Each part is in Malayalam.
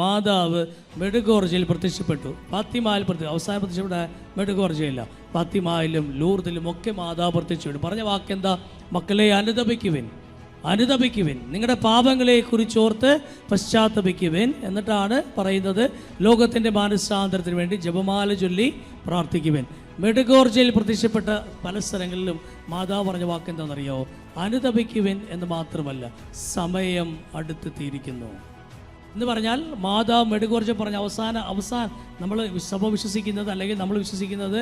മാതാവ് മെഡുഗോർജയിൽ പ്രത്യക്ഷപ്പെട്ടു. ഫാത്തിമയിൽ അവസാനം പ്രത്യക്ഷപ്പെട്ട മെഡുഗോർജയില്ല, ഫാത്തിമയിലും ലൂർദിലും ഒക്കെ മാതാവ് പ്രത്യക്ഷപ്പെട്ടു. പറഞ്ഞ വാക്കെന്താ? മക്കളെ അനുതപിക്കുവിൻ, അനുതപിക്കുവിൻ, നിങ്ങളുടെ പാപങ്ങളെ കുറിച്ചോർത്ത് പശ്ചാത്തപിക്കുവിൻ. എന്നിട്ടാണ് പറയുന്നത് ലോകത്തിൻ്റെ മാനസാന്തരത്തിന് വേണ്ടി ജപമാല ചൊല്ലി പ്രാർത്ഥിക്കുവിൻ. മെഡുഗോർജയിൽ പ്രത്യക്ഷപ്പെട്ട പല സ്ഥലങ്ങളിലും മാതാവ് പറഞ്ഞ വാക്ക് എന്താണെന്നറിയോ? അനുതപിക്കുവിൻ എന്ന് മാത്രമല്ല, സമയം അടുത്തെത്തിയിരിക്കുന്നു എന്ന് പറഞ്ഞാൽ മാതാവ് മെഡുഗോർജ പറഞ്ഞ അവസാനം നമ്മൾ സഭ വിശ്വസിക്കുന്നത്, അല്ലെങ്കിൽ നമ്മൾ വിശ്വസിക്കുന്നത്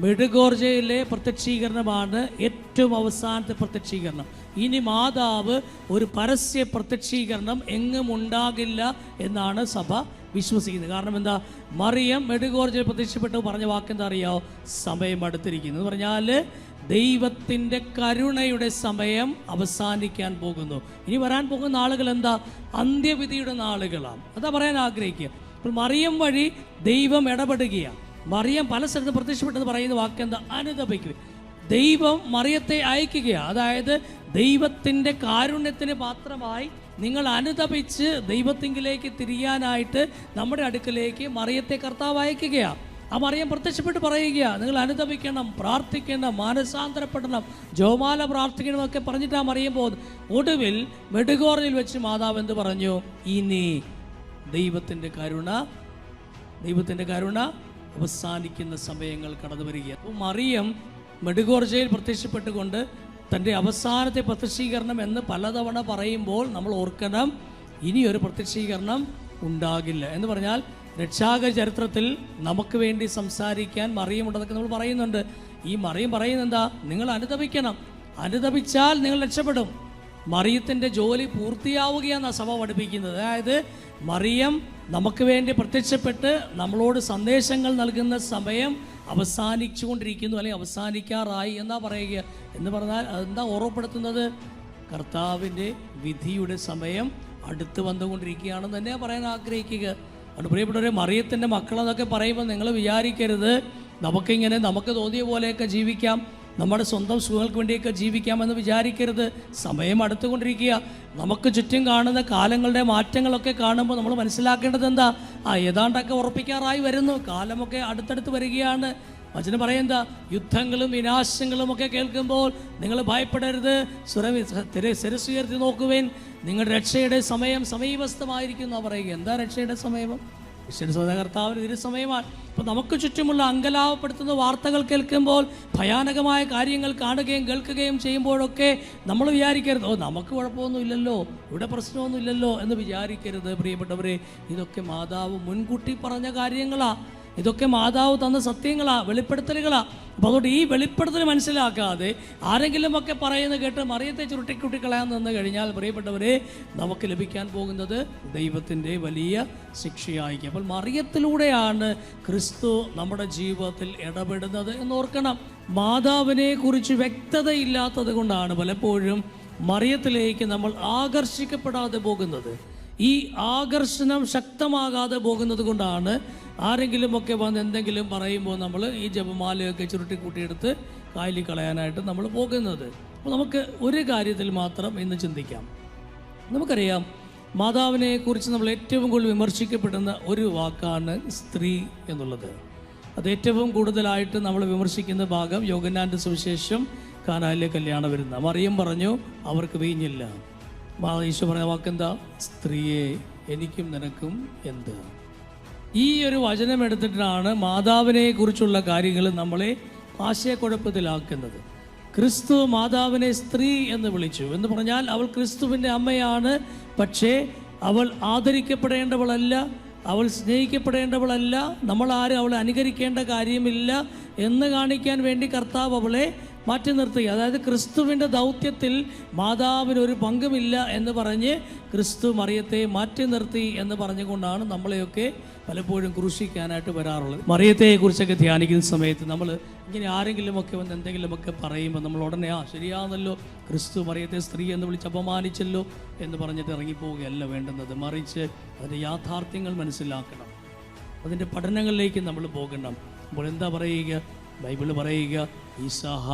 മെഡുഗോർജയിലെ പ്രത്യക്ഷീകരണമാണ് ഏറ്റവും അവസാനത്തെ പ്രത്യക്ഷീകരണം. ഇനി മാതാവ് ഒരു പരസ്യ പ്രത്യക്ഷീകരണം എങ്ങും ഉണ്ടാകില്ല എന്നാണ് സഭ വിശ്വസിക്കുന്നത്. കാരണം എന്താ? മറിയം മെഡുഗോർജയിൽ പ്രത്യക്ഷപ്പെട്ടു പറഞ്ഞ വാക്കെന്താ അറിയാമോ? സമയം അടുത്തിരിക്കുന്നു എന്ന് പറഞ്ഞാൽ ദൈവത്തിൻ്റെ കരുണയുടെ സമയം അവസാനിക്കാൻ പോകുന്നു. ഇനി വരാൻ പോകുന്ന നാളുകൾ എന്താ? അന്ത്യവിധിയുടെ നാളുകളാണ്. അതാ പറയാൻ ആഗ്രഹിക്കുക. അപ്പോൾ മറിയം വഴി ദൈവം ഇടപെടുകയാണ്. മറിയം പല സ്ഥലത്ത് പ്രത്യക്ഷപ്പെട്ടെന്ന് പറയുന്ന വാക്കെന്താ? അനുതപിക്കുക. ദൈവം മറിയത്തെ അയക്കുകയാണ്. അതായത് ദൈവത്തിൻ്റെ കാരുണ്യത്തിന് പാത്രമായി നിങ്ങൾ അനുതപിച്ച് ദൈവത്തിങ്കിലേക്ക് തിരിയാനായിട്ട് നമ്മുടെ അടുക്കലേക്ക് മറിയത്തെ കർത്താവ് അയക്കുകയാണ്. ആ മറിയം പ്രത്യക്ഷപ്പെട്ട് പറയുകയാണ്, നിങ്ങൾ അനുതപിക്കണം, പ്രാർത്ഥിക്കണം, മാനസാന്തരപ്പെടണം, ജപമാല പ്രാർത്ഥിക്കണമെന്നൊക്കെ പറഞ്ഞിട്ട് ആ മറിയം പോകുന്നത്. ഒടുവിൽ മെഡുഗോർജയിൽ വെച്ച് മാതാവ് എന്ത് പറഞ്ഞു? ഇനി ദൈവത്തിൻ്റെ കരുണ അവസാനിക്കുന്ന സമയങ്ങൾ കടന്നു വരിക. അപ്പോൾ മറിയം മെഡുഗോർജയിൽ പ്രത്യക്ഷപ്പെട്ടുകൊണ്ട് തൻ്റെ അവസാനത്തെ പ്രത്യക്ഷീകരണം എന്ന് പലതവണ പറയുമ്പോൾ നമ്മൾ ഓർക്കണം, ഇനിയൊരു പ്രത്യക്ഷീകരണം ഉണ്ടാകില്ല എന്ന് പറഞ്ഞാൽ രക്ഷാകര ചരിത്രത്തിൽ നമുക്ക് വേണ്ടി സംസാരിക്കാൻ മറിയം ഉണ്ടെന്നൊക്കെ നമ്മൾ പറയുന്നുണ്ട്. ഈ മറിയം പറയുന്നത് എന്താ? നിങ്ങൾ അനുതപിക്കണം, അനുതപിച്ചാൽ നിങ്ങൾ രക്ഷപ്പെടും. മറിയത്തിൻ്റെ ജോലി പൂർത്തിയാവുകയെന്നാണ് സഭ പഠിപ്പിക്കുന്നത്. അതായത് മറിയം നമുക്ക് വേണ്ടി പ്രത്യക്ഷപ്പെട്ട് നമ്മളോട് സന്ദേശങ്ങൾ നൽകുന്ന സമയം അവസാനിച്ചുകൊണ്ടിരിക്കുന്നു, അല്ലെങ്കിൽ അവസാനിക്കാറായി എന്നാ പറയുക. എന്ന് പറഞ്ഞാൽ അതെന്താ ഓർമ്മപ്പെടുത്തുന്നത്? കർത്താവിൻ്റെ വിധിയുടെ സമയം അടുത്ത് വന്നുകൊണ്ടിരിക്കുകയാണെന്ന് തന്നെയാണ് പറയാൻ ആഗ്രഹിക്കുക. അതുകൊണ്ട് പ്രിയപ്പെട്ടവരെ, മറിയത്തിൻ്റെ മക്കളെന്നൊക്കെ പറയുമ്പോൾ നിങ്ങൾ വിചാരിക്കരുത് നമുക്കിങ്ങനെ നമുക്ക് തോന്നിയ പോലെയൊക്കെ ജീവിക്കാം, നമ്മുടെ സ്വന്തം സുഖങ്ങൾക്ക് വേണ്ടിയൊക്കെ ജീവിക്കാമെന്ന് വിചാരിക്കരുത്. സമയം അടുത്തുകൊണ്ടിരിക്കുക. നമുക്ക് ചുറ്റും കാണുന്ന കാലങ്ങളുടെ മാറ്റങ്ങളൊക്കെ കാണുമ്പോൾ നമ്മൾ മനസ്സിലാക്കേണ്ടത് എന്താ? ഏതാണ്ടൊക്കെ ഉറപ്പിക്കാറായി വരുന്നു, കാലമൊക്കെ അടുത്തടുത്ത് വരികയാണ്. വചനം പറയുന്നത് യുദ്ധങ്ങളും വിനാശങ്ങളും ഒക്കെ കേൾക്കുമ്പോൾ നിങ്ങൾ ഭയപ്പെടരുത്, ശിരസ്സുയർത്തി നോക്കുവേൻ, നിങ്ങളുടെ രക്ഷയുടെ സമയം സമീപസ്ഥമായിരിക്കുന്നു പറയുക. എന്താ രക്ഷയുടെ സമയം? കർത്താവിന് ഇതിന് സമയമാണ്. അപ്പോൾ നമുക്ക് ചുറ്റുമുള്ള അങ്കലാവപ്പെടുത്തുന്ന വാർത്തകൾ കേൾക്കുമ്പോൾ, ഭയാനകമായ കാര്യങ്ങൾ കാണുകയും കേൾക്കുകയും ചെയ്യുമ്പോഴൊക്കെ നമ്മൾ വിചാരിക്കരുത്, നമുക്ക് കുഴപ്പമൊന്നുമില്ലല്ലോ, ഇവിടെ പ്രശ്നമൊന്നുമില്ലല്ലോ എന്ന് വിചാരിക്കരുത്. പ്രിയപ്പെട്ടവരെ, ഇതൊക്കെ മാതാവ് മുൻകൂട്ടി പറഞ്ഞ കാര്യങ്ങളാണ്, ഇതൊക്കെ മാതാവ് തന്ന സത്യങ്ങളാണ്, വെളിപ്പെടുത്തലുകളാണ്. അപ്പോൾ അതുകൊണ്ട് ഈ വെളിപ്പെടുത്തൽ മനസ്സിലാക്കാതെ ആരെങ്കിലുമൊക്കെ പറയുന്നത് കേട്ട് മറിയത്തെ ചുരുട്ടിക്കുട്ടിക്കളയാൻ നിന്ന് കഴിഞ്ഞാൽ പ്രിയപ്പെട്ടവരെ, നമുക്ക് ലഭിക്കാൻ പോകുന്നത് ദൈവത്തിൻ്റെ വലിയ ശിക്ഷയായിരിക്കും. അപ്പോൾ മറിയത്തിലൂടെയാണ് ക്രിസ്തു നമ്മുടെ ജീവിതത്തിൽ ഇടപെടുന്നത് എന്നോർക്കണം. മാതാവിനെ കുറിച്ച് വ്യക്തതയില്ലാത്തത് കൊണ്ടാണ് പലപ്പോഴും മറിയത്തിലേക്ക് നമ്മൾ ആകർഷിക്കപ്പെടാതെ പോകുന്നത്. ഈ ആകർഷണം ശക്തമാകാതെ പോകുന്നത് കൊണ്ടാണ് ആരെങ്കിലുമൊക്കെ വന്ന് എന്തെങ്കിലും പറയുമ്പോൾ നമ്മൾ ഈ ജപമാലയൊക്കെ ചുരുട്ടിക്കൂട്ടിയെടുത്ത് കായലിൽ കളയാനായിട്ട് നമ്മൾ പോകുന്നത്. അപ്പോൾ നമുക്ക് ഒരു കാര്യത്തിൽ മാത്രം ഇന്ന് ചിന്തിക്കാം. നമുക്കറിയാം, മാതാവിനെ കുറിച്ച് നമ്മൾ ഏറ്റവും കൂടുതൽ വിമർശിക്കപ്പെടുന്ന ഒരു വാക്കാണ് സ്ത്രീ എന്നുള്ളത്. അത് ഏറ്റവും കൂടുതലായിട്ട് നമ്മൾ വിമർശിക്കുന്ന ഭാഗം യോഹന്നാൻ്റെ സുവിശേഷം കാനായിലെ കല്യാണം വരുന്ന മറിയം പറഞ്ഞു അവർക്ക് വീഞ്ഞില്ല. ഈശോ പറഞ്ഞ വാക്കെന്താ? സ്ത്രീയെ എനിക്കും നിനക്കും എന്ത്? ഈ ഒരു വചനം എടുത്തിട്ടാണ് മാതാവിനെ കുറിച്ചുള്ള കാര്യങ്ങൾ നമ്മളെ ആശയക്കുഴപ്പത്തിലാക്കുന്നത്. ക്രിസ്തു മാതാവിനെ സ്ത്രീ എന്ന് വിളിച്ചു എന്ന് പറഞ്ഞാൽ അവൾ ക്രിസ്തുവിൻ്റെ അമ്മയാണ്. പക്ഷേ അവൾ ആദരിക്കപ്പെടേണ്ടവളല്ല, അവൾ സ്നേഹിക്കപ്പെടേണ്ടവളല്ല, നമ്മളാരും അവളെ അനുകരിക്കേണ്ട കാര്യമില്ല എന്ന് കാണിക്കാൻ വേണ്ടി കർത്താവ് അവളെ മാറ്റി നിർത്തി. അതായത് ക്രിസ്തുവിൻ്റെ ദൗത്യത്തിൽ മാതാവിനൊരു പങ്കുമില്ല എന്ന് പറഞ്ഞ് ക്രിസ്തു മറിയത്തെ മാറ്റി നിർത്തി എന്ന് പറഞ്ഞുകൊണ്ടാണ് നമ്മളെയൊക്കെ പലപ്പോഴും ക്രൂശിക്കാനായിട്ട് വരാറുള്ളത്. മറിയത്തെക്കുറിച്ചൊക്കെ ധ്യാനിക്കുന്ന സമയത്ത് നമ്മൾ ഇങ്ങനെ ആരെങ്കിലുമൊക്കെ വന്ന് എന്തെങ്കിലുമൊക്കെ പറയുമ്പോൾ നമ്മൾ ഉടനെ ശരിയാണല്ലോ, ക്രിസ്തു മറിയത്തെ സ്ത്രീ എന്ന് വിളിച്ച് അപമാനിച്ചല്ലോ എന്ന് പറഞ്ഞിട്ട് ഇറങ്ങിപ്പോവുകയല്ല വേണ്ടുന്നത്. മറിച്ച് അതിൻ്റെ യാഥാർത്ഥ്യങ്ങൾ മനസ്സിലാക്കണം, അതിൻ്റെ പഠനങ്ങളിലേക്ക് നമ്മൾ പോകണം. അപ്പോൾ എന്താ പറയുക? ബൈബിള് പറയുക, ഈസഹ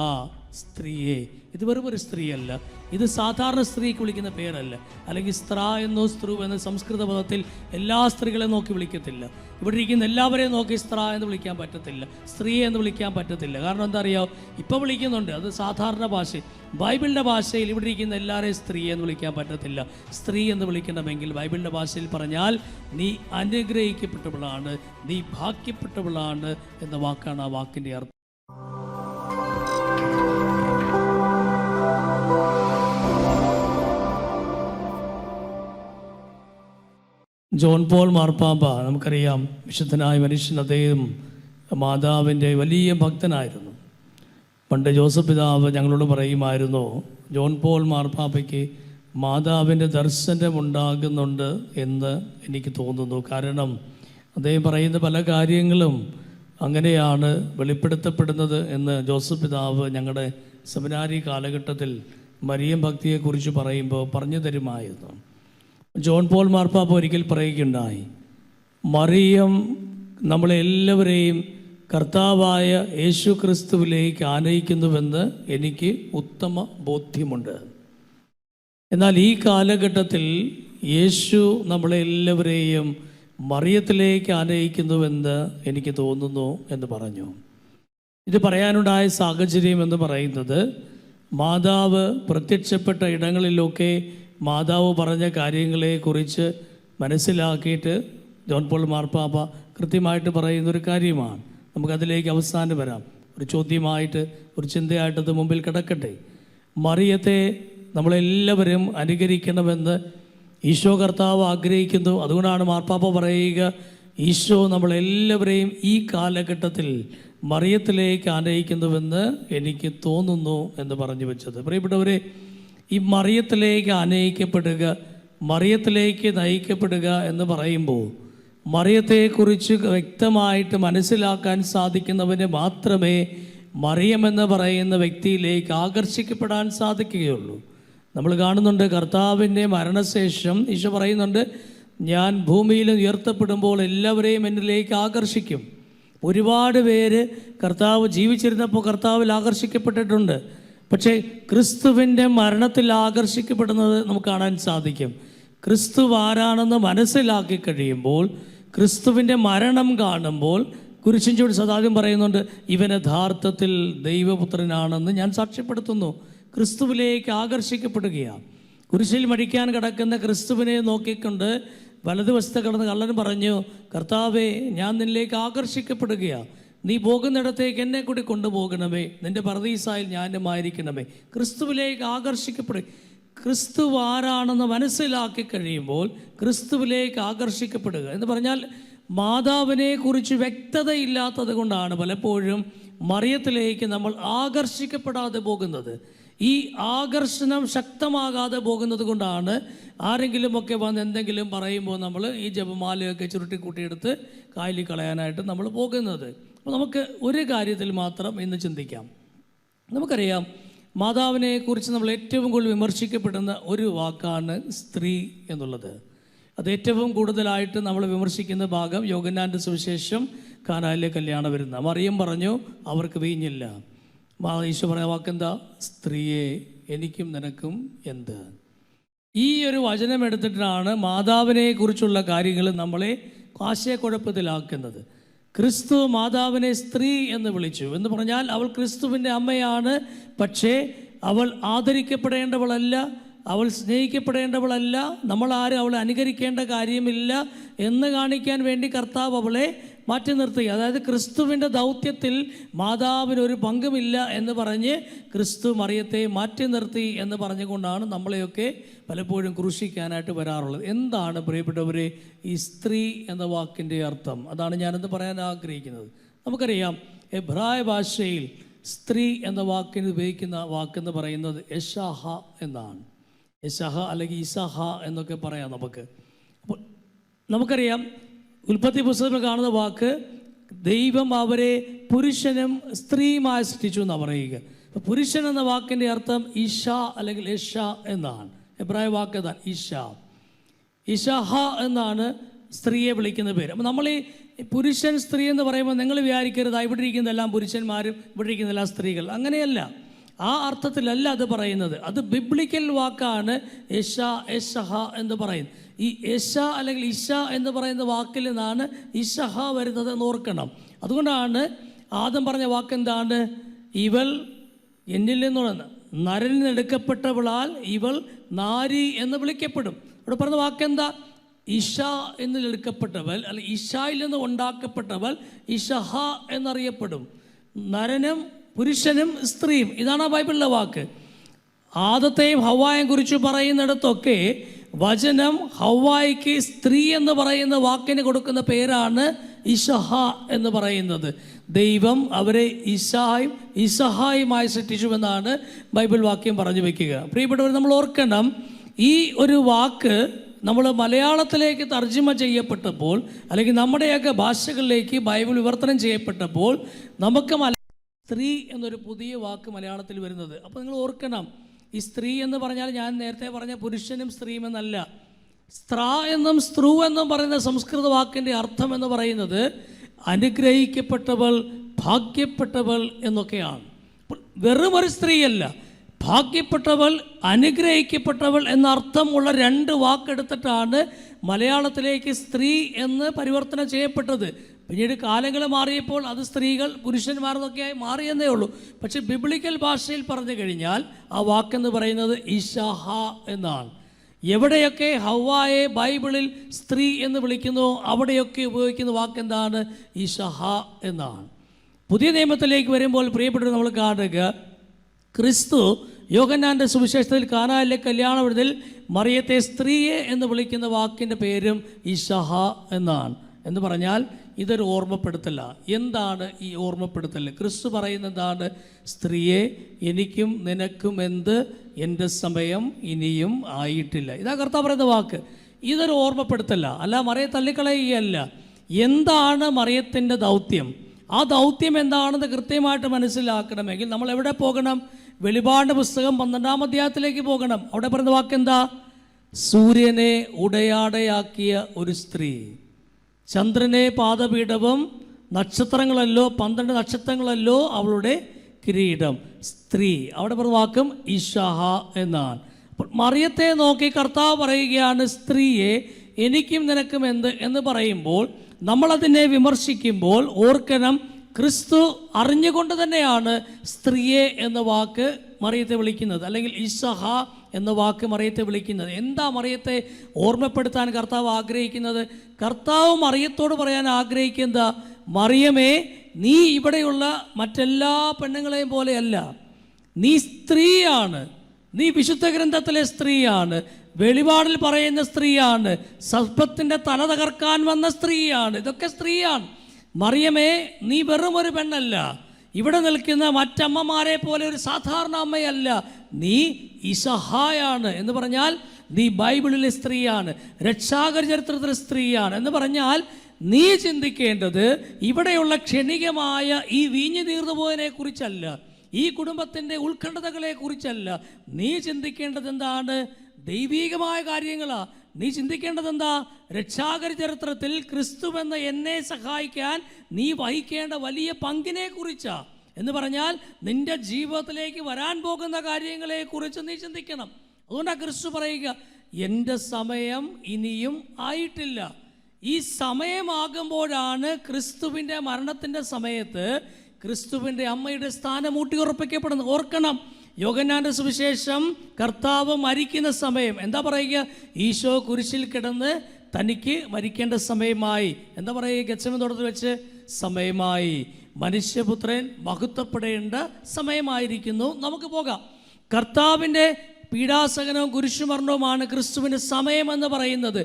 സ്ത്രീയെ. ഇത് വെറും ഒരു സ്ത്രീയല്ല, ഇത് സാധാരണ സ്ത്രീക്ക് വിളിക്കുന്ന പേരല്ല. അല്ലെങ്കിൽ സ്ത്രാ എന്നോ സ്ത്രൂ എന്ന സംസ്കൃത പദത്തിൽ എല്ലാ സ്ത്രീകളെയും നോക്കി വിളിക്കത്തില്ല. ഇവിടെ ഇരിക്കുന്ന എല്ലാവരെയും നോക്കി സ്ത്രാ എന്ന് വിളിക്കാൻ പറ്റത്തില്ല, സ്ത്രീ എന്ന് വിളിക്കാൻ പറ്റത്തില്ല. കാരണം എന്താ അറിയാമോ, ഇപ്പോൾ വിളിക്കുന്നുണ്ട്, അത് സാധാരണ ഭാഷ. ബൈബിളിൻ്റെ ഭാഷയിൽ ഇവിടെ ഇരിക്കുന്ന എല്ലാവരെയും സ്ത്രീ എന്ന് വിളിക്കാൻ പറ്റത്തില്ല. സ്ത്രീ എന്ന് വിളിക്കണമെങ്കിൽ ബൈബിളിൻ്റെ ഭാഷയിൽ പറഞ്ഞാൽ നീ അനുഗ്രഹിക്കപ്പെട്ടവളാണ്, നീ ഭാഗ്യപ്പെട്ടവളാണ് എന്ന വാക്കാണ് ആ വാക്കിൻ്റെ അർത്ഥം. ജോൺ പോൾ മാർപ്പാപ്പ, നമുക്കറിയാം, വിശുദ്ധനായ മനുഷ്യൻ. അദ്ദേഹം മാതാവിൻ്റെ വലിയ ഭക്തനായിരുന്നു. പണ്ട് ജോസഫ് പിതാവ് ഞങ്ങളോട് പറയുമായിരുന്നു, ജോൺ പോൾ മാർപ്പാപ്പയ്ക്ക് മാതാവിൻ്റെ ദർശനമുണ്ടാകുന്നുണ്ട് എന്ന് എനിക്ക് തോന്നുന്നു. കാരണം അദ്ദേഹം പറയുന്ന പല കാര്യങ്ങളും അങ്ങനെയാണ് വെളിപ്പെടുത്തപ്പെടുന്നത് എന്ന് ജോസഫ് പിതാവ് ഞങ്ങളുടെ സെമിനാരി കാലഘട്ടത്തിൽ മരിയം ഭക്തിയെക്കുറിച്ച് പറയുമ്പോൾ പറഞ്ഞു തരുമായിരുന്നു. ജോൺ പോൾ മാർപ്പാപ്പ ഒരിക്കൽ പറയുകയുണ്ടായി, മറിയം നമ്മളെല്ലാവരെയും കർത്താവായ യേശു ക്രിസ്തുവിലേക്ക് ആനയിക്കുന്നുവെന്ന് എനിക്ക് ഉത്തമ ബോധ്യമുണ്ട്. എന്നാൽ ഈ കാലഘട്ടത്തിൽ യേശു നമ്മളെല്ലാവരെയും മറിയത്തിലേക്ക് ആനയിക്കുന്നുവെന്ന് എനിക്ക് തോന്നുന്നു എന്ന് പറഞ്ഞു. ഇത് പറയാനുണ്ടായ സാഹചര്യം എന്ന് പറയുന്നത്, മാതാവ് പ്രത്യക്ഷപ്പെട്ട ഇടങ്ങളിലൊക്കെ മാതാവ് പറഞ്ഞ കാര്യങ്ങളെക്കുറിച്ച് മനസ്സിലാക്കിയിട്ട് ജോൺ പോൾ മാർപ്പാപ്പ കൃത്യമായിട്ട് പറയുന്നൊരു കാര്യമാണ്. നമുക്കതിലേക്ക് അവസാനം വരാം. ഒരു ചോദ്യമായിട്ട്, ഒരു ചിന്തയായിട്ടത് മുമ്പിൽ കിടക്കട്ടെ. മറിയത്തെ നമ്മളെല്ലാവരും അനുകരിക്കണമെന്ന് ഈശോ കർത്താവ് ആഗ്രഹിക്കുന്നു. അതുകൊണ്ടാണ് മാർപ്പാപ്പ പറയുക, ഈശോ നമ്മളെല്ലാവരെയും ഈ കാലഘട്ടത്തിൽ മറിയത്തിലേക്ക് ആനയിക്കുന്നുവെന്ന് എനിക്ക് തോന്നുന്നു എന്ന് പറഞ്ഞു വെച്ചത്. പ്രിയപ്പെട്ടവരെ, ഈ മറിയത്തിലേക്ക് ആനയിക്കപ്പെടുക, മറിയത്തിലേക്ക് നയിക്കപ്പെടുക എന്ന് പറയുമ്പോൾ മറിയത്തെക്കുറിച്ച് വ്യക്തമായിട്ട് മനസ്സിലാക്കാൻ സാധിക്കുന്നവന് മാത്രമേ മറിയം എന്ന് പറയുന്ന വ്യക്തിയിലേക്ക് ആകർഷിക്കപ്പെടാൻ സാധിക്കുകയുള്ളൂ. നമ്മൾ കാണുന്നുണ്ട്, കർത്താവിൻ്റെ മരണശേഷം ഈശോ പറയുന്നുണ്ട്, ഞാൻ ഭൂമിയിൽ ഉയർത്തപ്പെടുമ്പോൾ എല്ലാവരെയും എന്നിലേക്ക് ആകർഷിക്കും. ഒരുപാട് പേര് കർത്താവ് ജീവിച്ചിരുന്നപ്പോൾ കർത്താവിൽ ആകർഷിക്കപ്പെട്ടിട്ടുണ്ട്. പക്ഷേ ക്രിസ്തുവിൻ്റെ മരണത്തിൽ ആകർഷിക്കപ്പെടുന്നത് നമുക്ക് കാണാൻ സാധിക്കും. ക്രിസ്തു ആരാണെന്ന് മനസ്സിലാക്കി കഴിയുമ്പോൾ, ക്രിസ്തുവിൻ്റെ മരണം കാണുമ്പോൾ, കുരിശിൻ ചുവട് സദാദ്യം പറയുന്നുണ്ട്, ഇവൻ യഥാർത്ഥത്തിൽ ദൈവപുത്രനാണെന്ന് ഞാൻ സാക്ഷ്യപ്പെടുത്തുന്നു. ക്രിസ്തുവിലേക്ക് ആകർഷിക്കപ്പെടുകയാണ്. കുരിശിൽ മരിക്കാൻ കിടക്കുന്ന ക്രിസ്തുവിനെ നോക്കിക്കൊണ്ട് വലതുവശത്ത് കിടന്ന് കള്ളൻ പറഞ്ഞു, കർത്താവേ, ഞാൻ നിന്നിലേക്ക് ആകർഷിക്കപ്പെടുകയാണ്, നീ പോകുന്നിടത്തേക്ക് എന്നെ കൂടി കൊണ്ടുപോകണമേ, നിൻ്റെ പർദീസായിൽ ഞാനുമായിരിക്കണമേ. ക്രിസ്തുവിലേക്ക് ആകർഷിക്കപ്പെടുക. ക്രിസ്തു ആരാണെന്ന് മനസ്സിലാക്കി കഴിയുമ്പോൾ ക്രിസ്തുവിലേക്ക് ആകർഷിക്കപ്പെടുക എന്ന് പറഞ്ഞാൽ, മാതാവിനെ കുറിച്ച് വ്യക്തതയില്ലാത്തത് കൊണ്ടാണ് പലപ്പോഴും മറിയത്തിലേക്ക് നമ്മൾ ആകർഷിക്കപ്പെടാതെ പോകുന്നത്. ഈ ആകർഷണം ശക്തമാകാതെ പോകുന്നത് കൊണ്ടാണ് ആരെങ്കിലുമൊക്കെ വന്ന് എന്തെങ്കിലും പറയുമ്പോൾ നമ്മൾ ഈ ജപമാലയൊക്കെ ചുരുട്ടിക്കൂട്ടിയെടുത്ത് കായലിൽ കളയാനായിട്ട് നമ്മൾ പോകുന്നത്. അപ്പോൾ നമുക്ക് ഒരു കാര്യത്തിൽ മാത്രം ഇന്ന് ചിന്തിക്കാം. നമുക്കറിയാം, മാതാവിനെ കുറിച്ച് നമ്മൾ ഏറ്റവും കൂടുതൽ വിമർശിക്കപ്പെടുന്ന ഒരു വാക്കാണ് സ്ത്രീ എന്നുള്ളത്. അത് ഏറ്റവും കൂടുതലായിട്ട് നമ്മൾ വിമർശിക്കുന്ന ഭാഗം യോഹന്നാൻ്റെ സുവിശേഷം കാനായിലെ കല്യാണ വിരുന്ന്. മറിയം പറഞ്ഞു, അവർക്ക് വീഞ്ഞില്ല. ഈശോ പറഞ്ഞ വാക്കെന്താ? സ്ത്രീയെ, എനിക്കും നിനക്കും എന്ത്? ഈ ഒരു വചനം എടുത്തിട്ടാണ് മാതാവിനെ കുറിച്ചുള്ള കാര്യങ്ങൾ നമ്മളെ ആശയക്കുഴപ്പത്തിലാക്കുന്നത്. ക്രിസ്തു മാതാവിനെ സ്ത്രീ എന്ന് വിളിച്ചു എന്ന് പറഞ്ഞാൽ അവൾ ക്രിസ്തുവിൻ്റെ അമ്മയാണ്. പക്ഷേ അവൾ ആദരിക്കപ്പെടേണ്ടവളല്ല, അവൾ സ്നേഹിക്കപ്പെടേണ്ടവളല്ല, നമ്മളാരും അവളെ അനുകരിക്കേണ്ട കാര്യമില്ല എന്ന് കാണിക്കാൻ വേണ്ടി കർത്താവ് അവളെ മാറ്റി നിർത്തി. അതായത് ക്രിസ്തുവിൻ്റെ ദൗത്യത്തിൽ മാതാവിനൊരു പങ്കുമില്ല എന്ന് പറഞ്ഞ് ക്രിസ്തു മറിയത്തെ മാറ്റി നിർത്തി എന്ന് പറഞ്ഞുകൊണ്ടാണ് നമ്മളെയൊക്കെ പലപ്പോഴും ക്രൂശിക്കാനായിട്ട് വരാറുള്ളത്. എന്താണ് പ്രിയപ്പെട്ടവരെ ഈ സ്ത്രീ എന്ന വാക്കിൻ്റെ അർത്ഥം? അതാണ് ഞാനെന്ന് പറയാൻ ആഗ്രഹിക്കുന്നത്. നമുക്കറിയാം, എബ്രായ ഭാഷയിൽ സ്ത്രീ എന്ന വാക്കിന് ഉപയോഗിക്കുന്ന വാക്കെന്ന് പറയുന്നത് യശാഹ എന്നാണ്. യശാഹ അല്ലെങ്കിൽ ഇസഹ എന്നൊക്കെ പറയാം നമുക്ക്. അപ്പോൾ നമുക്കറിയാം, ഉൽപ്പത്തി പുസ്തകത്തിൽ കാണുന്ന വാക്ക് ദൈവം അവരെ പുരുഷനും സ്ത്രീയുമായി സൃഷ്ടിച്ചു എന്നാണ് പറയുക. അപ്പോൾ പുരുഷൻ എന്ന വാക്കിൻ്റെ അർത്ഥം ഇഷ അല്ലെങ്കിൽ യഷ എന്നാണ്. എബ്രായ വാക്ക് അതാണ് ഇഷ. ഇഷഹ എന്നാണ് സ്ത്രീയെ വിളിക്കുന്ന പേര്. അപ്പോൾ നമ്മൾ ഈ പുരുഷൻ സ്ത്രീ എന്ന് പറയുമ്പോൾ നിങ്ങൾ വിചാരിക്കരുത് ഇവിടെ ഇരിക്കുന്നതെല്ലാം പുരുഷന്മാരും ഇവിടെ ഇരിക്കുന്നതെല്ലാം സ്ത്രീകൾ. അങ്ങനെയല്ല. ആ അർത്ഥത്തിലല്ല അത് പറയുന്നത്. അത് ബിബ്ലിക്കൽ വാക്കാണ് യശ, യശഹ എന്ന് പറയുന്നത്. ഈ യശ അല്ലെങ്കിൽ ഇഷ എന്ന് പറയുന്ന വാക്കിൽ നിന്നാണ് ഇഷഹ വരുന്നത് എന്ന് ഓർക്കണം. അതുകൊണ്ടാണ് ആദം പറഞ്ഞ വാക്കെന്താണ്? ഇവൾ എന്നിൽ നിന്നുള്ള നരനിൽ നിന്ന് എടുക്കപ്പെട്ടവളാൽ ഇവൾ നാരി എന്ന് വിളിക്കപ്പെടും. ഇവിടെ പറഞ്ഞ വാക്കെന്താ? ഇഷ എന്നിൽ എടുക്കപ്പെട്ടവൾ, അല്ലെ ഇഷായിൽ നിന്ന് ഉണ്ടാക്കപ്പെട്ടവൾ ഇഷഹ എന്നറിയപ്പെടും. നരനും പുരുഷനും സ്ത്രീയും, ഇതാണ് ബൈബിളിലെ വാക്ക്. ആദത്തെയും ഹവ്വായെയും കുറിച്ച് പറയുന്നിടത്തൊക്കെ വചനം ഹവ്വായ്ക്ക് സ്ത്രീ എന്ന് പറയുന്ന വാക്കിന് കൊടുക്കുന്ന പേരാണ് ഇഷഹ എന്ന് പറയുന്നത്. ദൈവം അവരെ ഇസഹായുമായി സൃഷ്ടിച്ചുവെന്നാണ് ബൈബിൾ വാക്യം പറഞ്ഞു വയ്ക്കുക. പ്രിയപ്പെട്ടവർ, നമ്മൾ ഓർക്കണം, ഈ ഒരു വാക്ക് നമ്മൾ മലയാളത്തിലേക്ക് തർജ്ജിമ ചെയ്യപ്പെട്ടപ്പോൾ, അല്ലെങ്കിൽ നമ്മുടെയൊക്കെ ഭാഷകളിലേക്ക് ബൈബിൾ വിവർത്തനം ചെയ്യപ്പെട്ടപ്പോൾ നമുക്ക് സ്ത്രീ എന്നൊരു പുതിയ വാക്ക് മലയാളത്തിൽ വരുന്നത്. അപ്പോൾ നിങ്ങൾ ഓർക്കണം, ഈ സ്ത്രീ എന്ന് പറഞ്ഞാൽ ഞാൻ നേരത്തെ പറഞ്ഞ പുരുഷനും സ്ത്രീയും എന്നല്ല. സ്ത്രാ എന്നും സ്ത്രൂ എന്നും പറയുന്ന സംസ്കൃത വാക്കിൻ്റെ അർത്ഥം എന്ന് പറയുന്നത് അനുഗ്രഹിക്കപ്പെട്ടവൾ, ഭാഗ്യപ്പെട്ടവൾ എന്നൊക്കെയാണ്. വെറും ഒരു സ്ത്രീയല്ല, ഭാഗ്യപ്പെട്ടവൾ, അനുഗ്രഹിക്കപ്പെട്ടവൾ എന്ന അർത്ഥമുള്ള രണ്ട് വാക്കെടുത്തിട്ടാണ് മലയാളത്തിലേക്ക് സ്ത്രീ എന്ന് പരിവർത്തനം ചെയ്യപ്പെട്ടത്. പിന്നീട് കാലങ്ങൾ മാറിയപ്പോൾ അത് സ്ത്രീകൾ പുരുഷന്മാരെന്നൊക്കെയായി മാറിയെന്നേ ഉള്ളൂ. പക്ഷെ ബിബ്ലിക്കൽ ഭാഷയിൽ പറഞ്ഞു കഴിഞ്ഞാൽ ആ വാക്കെന്ന് പറയുന്നത് ഇഷഹ എന്നാണ്. എവിടെയൊക്കെ ഹവ്വായെ ബൈബിളിൽ സ്ത്രീ എന്ന് വിളിക്കുന്നു അവിടെയൊക്കെ ഉപയോഗിക്കുന്ന വാക്കെന്താണ്? ഇഷഹ എന്നാണ്. പുതിയ നിയമത്തിലേക്ക് വരുമ്പോൾ പ്രിയപ്പെട്ടവർ, നമ്മൾ കാണുക, ക്രിസ്തു യോഹന്നാൻ്റെ സുവിശേഷത്തിൽ കാനായിലെ കല്യാണ വിരുന്നിൽ മറിയത്തെ സ്ത്രീയെ എന്ന് വിളിക്കുന്ന വാക്കിൻ്റെ പേരും ഇഷഹ എന്നാണ്. എന്ന് പറഞ്ഞാൽ ഇതൊരു ഓർമ്മപ്പെടുത്തല. എന്താണ് ഈ ഓർമ്മപ്പെടുത്തൽ? ക്രിസ്തു പറയുന്നത് എന്താണ്? സ്ത്രീയെ, എനിക്കും നിനക്കും എന്ത്, എൻ്റെ സമയം ഇനിയും ആയിട്ടില്ല. ഇതാ കർത്താവ് പറയുന്ന വാക്ക്. ഇതൊരു ഓർമ്മപ്പെടുത്തല്ല, അല്ല മറിയെ തള്ളിക്കളയുകയല്ല. എന്താണ് മറിയത്തിൻ്റെ ദൗത്യം? ആ ദൗത്യം എന്താണെന്ന് കൃത്യമായിട്ട് മനസ്സിലാക്കണമെങ്കിൽ നമ്മൾ എവിടെ പോകണം? വെളിപാടിൻ്റെ പുസ്തകം 12-ാം അധ്യായത്തിലേക്ക് പോകണം. അവിടെ പറയുന്ന വാക്കെന്താ? സൂര്യനെ ഉടയാടയാക്കിയ ഒരു സ്ത്രീ, ചന്ദ്രനെ പാദപീഠവും, നക്ഷത്രങ്ങളല്ലോ 12 നക്ഷത്രങ്ങളല്ലോ അവളുടെ കിരീടം. സ്ത്രീ, അവിടെ പറഞ്ഞ വാക്കും ഇഷഹ എന്നാണ്. അപ്പോൾ മറിയത്തെ നോക്കി കർത്താവ് പറയുകയാണ്, സ്ത്രീയെ, എനിക്കും നിനക്കും എന്ത് എന്ന് പറയുമ്പോൾ നമ്മളതിനെ വിമർശിക്കുമ്പോൾ ഓർക്കണം, ക്രിസ്തു അറിഞ്ഞുകൊണ്ട് തന്നെയാണ് സ്ത്രീയെ എന്ന വാക്ക് മറിയത്തെ വിളിക്കുന്നത്, അല്ലെങ്കിൽ ഇഷഹ എന്ന വാക്ക് മറിയത്തെ വിളിക്കുന്നത്. എന്താ മറിയത്തെ ഓർമ്മപ്പെടുത്താൻ കർത്താവ് ആഗ്രഹിക്കുന്നത്? കർത്താവ് മറിയത്തോട് പറയാൻ ആഗ്രഹിക്കുന്നത്, മറിയമേ, നീ ഇവിടെയുള്ള മറ്റെല്ലാ പെണ്ണുങ്ങളെയും പോലെയല്ല, നീ സ്ത്രീയാണ്, നീ വിശുദ്ധ ഗ്രന്ഥത്തിലെ സ്ത്രീയാണ്, വെളിപാടിൽ പറയുന്ന സ്ത്രീയാണ്, സർപ്പത്തിൻ്റെ തല തകർക്കാൻ വന്ന സ്ത്രീയാണ്, ഇതൊക്കെ സ്ത്രീയാണ്. മറിയമേ, നീ വെറും ഒരു പെണ്ണല്ല, ഇവിടെ നിൽക്കുന്ന മറ്റമ്മമാരെ പോലെ ഒരു സാധാരണ അമ്മയല്ല, നീ ഇഷഹായാണ്. എന്ന് പറഞ്ഞാൽ നീ ബൈബിളിലെ സ്ത്രീയാണ്, രക്ഷാകര ചരിത്രത്തിലെ സ്ത്രീയാണ്. എന്ന് പറഞ്ഞാൽ നീ ചിന്തിക്കേണ്ടത് ഇവിടെയുള്ള ക്ഷണികമായ ഈ വീഞ്ഞു തീർന്നു പോയതിനെ കുറിച്ചല്ല, ഈ കുടുംബത്തിൻ്റെ ഉത്കണ്ഠതകളെ കുറിച്ചല്ല. നീ ചിന്തിക്കേണ്ടത് എന്താണ്? ദൈവീകമായ കാര്യങ്ങളാണ്. നീ ചിന്തിക്കേണ്ടത് എന്താ? രക്ഷാകര ചരിത്രത്തിൽ ക്രിസ്തുവെന്ന എന്നെ സഹായിക്കാൻ നീ വഹിക്കേണ്ട വലിയ പങ്കിനെ കുറിച്ചാണ്. എന്ന് പറഞ്ഞാൽ നിന്റെ ജീവിതത്തിലേക്ക് വരാൻ പോകുന്ന കാര്യങ്ങളെക്കുറിച്ച് നീ ചിന്തിക്കണം. അതുകൊണ്ടാണ് ക്രിസ്തു പറയുക, എൻ്റെ സമയം ഇനിയും ആയിട്ടില്ല. ഈ സമയമാകുമ്പോഴാണ് ക്രിസ്തുവിൻ്റെ മരണത്തിൻ്റെ സമയത്ത് ക്രിസ്തുവിൻ്റെ അമ്മയുടെ സ്ഥാനം ഊട്ടിയുറപ്പിക്കപ്പെടുന്നത്. ഓർക്കണം, യോഹന്നാന്റെ സുവിശേഷം കർത്താവ് മരിക്കുന്ന സമയം എന്താ പറയുക? ഈശോ കുരിശിൽ കിടന്ന് തനിക്ക് മരിക്കേണ്ട സമയമായി. എന്താ പറയുക? ഗെത്സമനി തോട്ടത്തിൽ വെച്ച് സമയമായി, മനുഷ്യപുത്രൻ മഹത്വപ്പെടേണ്ട സമയമായിരിക്കുന്നു, നമുക്ക് പോകാം. കർത്താവിൻ്റെ പീഡാസഹനവും കുരിശുമരണവുമാണ് ക്രിസ്തുവിൻ്റെ സമയമെന്ന് പറയുന്നത്.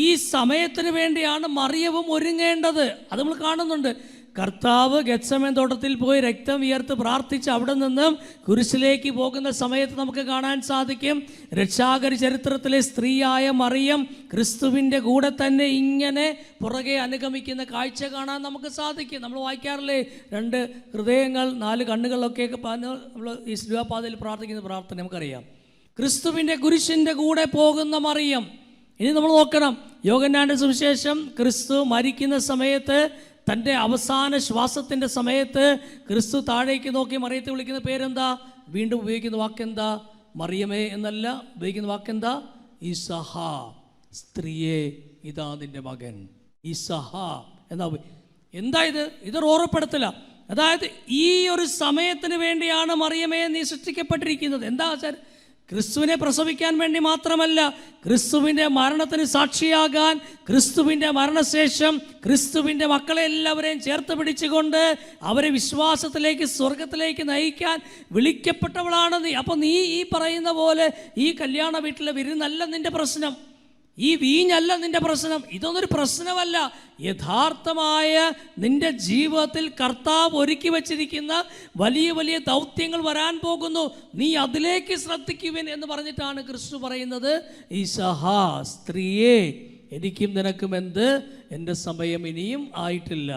ഈ സമയത്തിന് വേണ്ടിയാണ് മറിയവും ഒരുങ്ങേണ്ടത്. അത് നമ്മൾ കാണുന്നുണ്ട്. കർത്താവ് ഗെത്സമനി തോട്ടത്തിൽ പോയി രക്തം വിയർത്ത് പ്രാർത്ഥിച്ച് അവിടെ നിന്നും കുരിശിലേക്ക് പോകുന്ന സമയത്ത് നമുക്ക് കാണാൻ സാധിക്കും, രക്ഷാകര ചരിത്രത്തിലെ സ്ത്രീയായ മറിയം ക്രിസ്തുവിൻ്റെ കൂടെ തന്നെ ഇങ്ങനെ പുറകെ അനുഗമിക്കുന്ന കാഴ്ച കാണാൻ നമുക്ക് സാധിക്കും. നമ്മൾ വായിക്കാറില്ലേ, 2 ഹൃദയങ്ങൾ 4 കണ്ണുകളിലൊക്കെ നമ്മൾ ഈ ശിലുവപാതയിൽ പ്രാർത്ഥിക്കുന്ന പ്രാർത്ഥന നമുക്കറിയാം. ക്രിസ്തുവിൻ്റെ കുരിശിൻ്റെ കൂടെ പോകുന്ന മറിയം. ഇനി നമ്മൾ നോക്കണം, യോഹന്നാന്റെ സുവിശേഷം ക്രിസ്തു മരിക്കുന്ന സമയത്ത്, തൻ്റെ അവസാന ശ്വാസത്തിൻ്റെ സമയത്ത് ക്രിസ്തു താഴേക്ക് നോക്കി മറിയത്തെ വിളിക്കുന്ന പേരെന്താ? വീണ്ടും ഉപയോഗിക്കുന്ന വാക്കെന്താ? മറിയമേ എന്നല്ല, ഉപയോഗിക്കുന്ന വാക്കെന്താ? ഈസഹ, സ്ത്രീയെ ഇതാ നിന്റെ മകൻ. ഈസഹ എന്താ ഇത്? ഇതൊരു ഓർമ്മപ്പെടുത്തല. അതായത് ഈ ഒരു സമയത്തിന് വേണ്ടിയാണ് മറിയമേ നീ സൃഷ്ടിക്കപ്പെട്ടിരിക്കുന്നത്. എന്താ വെച്ചാൽ ക്രിസ്തുവിനെ പ്രസവിക്കാൻ വേണ്ടി മാത്രമല്ല, ക്രിസ്തുവിൻ്റെ മരണത്തിന് സാക്ഷിയാകാൻ, ക്രിസ്തുവിൻ്റെ മരണശേഷം ക്രിസ്തുവിൻ്റെ മക്കളെ എല്ലാവരെയും ചേർത്ത് പിടിച്ചുകൊണ്ട് അവരെ വിശ്വാസത്തിലേക്ക്, സ്വർഗത്തിലേക്ക് നയിക്കാൻ വിളിക്കപ്പെട്ടവളാണ് നീ. അപ്പം നീ ഈ പറയുന്ന പോലെ ഈ കല്യാണ വീട്ടിലെ വിരുന്നല്ല നിൻ്റെ പ്രശ്നം, ഈ വീഞ്ഞല്ല നിൻ്റെ പ്രശ്നം. ഇതൊന്നൊരു പ്രശ്നമല്ല. യഥാർത്ഥമായ നിൻ്റെ ജീവിതത്തിൽ കർത്താവ് ഒരുക്കി വച്ചിരിക്കുന്ന വലിയ വലിയ ദൗത്യങ്ങൾ വരാൻ പോകുന്നു. നീ അതിലേക്ക് ശ്രദ്ധിക്കുവിൻ എന്ന് പറഞ്ഞിട്ടാണ് ക്രിസ്തു പറയുന്നത്, ഈസഹ, സ്ത്രീയെ എനിക്കും നിനക്കും എന്ത്? എൻ്റെ സമയം ഇനിയും ആയിട്ടില്ല.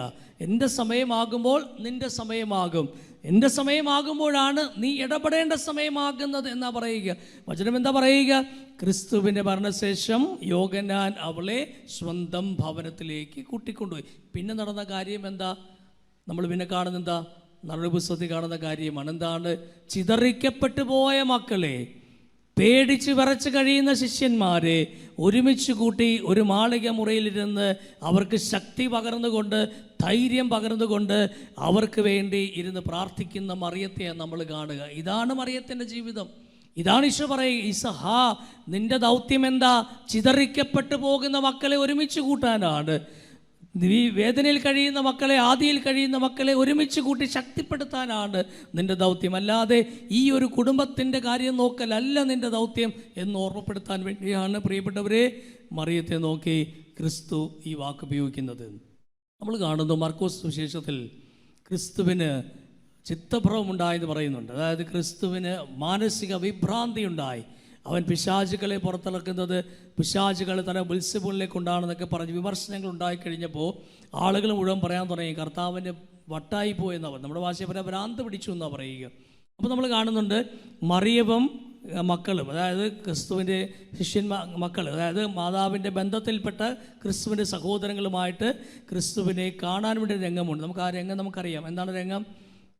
എൻ്റെ സമയമാകുമ്പോൾ നിൻ്റെ സമയമാകും. എൻ്റെ സമയമാകുമ്പോഴാണ് നീ ഇടപെടേണ്ട സമയമാകുന്നത് എന്നാ പറയുക. വചനം എന്താ പറയുക? ക്രിസ്തുവിൻ്റെ മരണശേഷം യോഹന്നാൻ അവളെ സ്വന്തം ഭവനത്തിലേക്ക് കൂട്ടിക്കൊണ്ടുപോയി. പിന്നെ നടന്ന കാര്യം എന്താ? നമ്മൾ പിന്നെ കാണുന്ന എന്താ? നടപടി പുസ്തകത്തിൽ കാണുന്ന കാര്യമാണ്. എന്താണ്? ചിതറിക്കപ്പെട്ടു പോയ മക്കളെ, പേടിച്ച് വിറച്ച് കഴിയുന്ന ശിഷ്യന്മാരെ ഒരുമിച്ച് കൂട്ടി ഒരു മാളിക മുറിയിലിരുന്ന് അവർക്ക് ശക്തി പകർന്നുകൊണ്ട്, ധൈര്യം പകർന്നുകൊണ്ട് അവർക്ക് വേണ്ടി ഇരുന്ന് പ്രാർത്ഥിക്കുന്ന മറിയത്തെയാണ് നമ്മൾ കാണുക. ഇതാണ് മറിയത്തിൻ്റെ ജീവിതം. ഇതാണ് ഈശോ പറയുക, ഈസഹ, നിന്റെ ദൗത്യം എന്താ? ചിതറിക്കപ്പെട്ടു പോകുന്ന മക്കളെ ഒരുമിച്ച് കൂട്ടാനാണ്. ഈ വേദനയിൽ കഴിയുന്ന മക്കളെ, ആദിയിൽ കഴിയുന്ന മക്കളെ ഒരുമിച്ച് കൂട്ടി ശക്തിപ്പെടുത്താനാണ് നിൻ്റെ ദൗത്യം. അല്ലാതെ ഈ ഒരു കുടുംബത്തിൻ്റെ കാര്യം നോക്കലല്ല നിൻ്റെ ദൗത്യം എന്ന് ഓർമ്മപ്പെടുത്താൻ വേണ്ടിയാണ് പ്രിയപ്പെട്ടവരെ മറിയത്തെ നോക്കി ക്രിസ്തു ഈ വാക്ക് ഉപയോഗിക്കുന്നത്. നമ്മൾ കാണുന്നു മർക്കോസ് സുവിശേഷത്തിൽ ക്രിസ്തുവിന് ചിത്തഭ്രമമുണ്ടായെന്ന് പറയുന്നുണ്ട്. അതായത് ക്രിസ്തുവിന് മാനസിക വിഭ്രാന്തി ഉണ്ടായി. അവൻ പിശാചുകളെ പുറത്തിറക്കുന്നത് പിശാചുകൾ തന്നെ ബെൽസെബൂലിനെ കൊണ്ടാണെന്നൊക്കെ പറഞ്ഞ് വിമർശനങ്ങൾ ഉണ്ടായിക്കഴിഞ്ഞപ്പോൾ ആളുകൾ മുഴുവൻ പറയാൻ തുടങ്ങി, കർത്താവിൻ്റെ വട്ടായി പോയെന്നവർ, നമ്മുടെ ഭാഷയെ പറയാൻ ഭ്രാന്ത് പിടിച്ചു എന്നാണ് പറയുക. അപ്പോൾ നമ്മൾ കാണുന്നുണ്ട് മറിയവും മക്കളും, അതായത് ക്രിസ്തുവിൻ്റെ മക്കൾ, അതായത് മാതാവിൻ്റെ ബന്ധത്തിൽപ്പെട്ട ക്രിസ്തുവിൻ്റെ സഹോദരങ്ങളുമായിട്ട് ക്രിസ്തുവിനെ കാണാൻ വേണ്ടി രംഗമുണ്ട്. നമുക്ക് ആ രംഗം നമുക്കറിയാം. എന്താണ് രംഗം?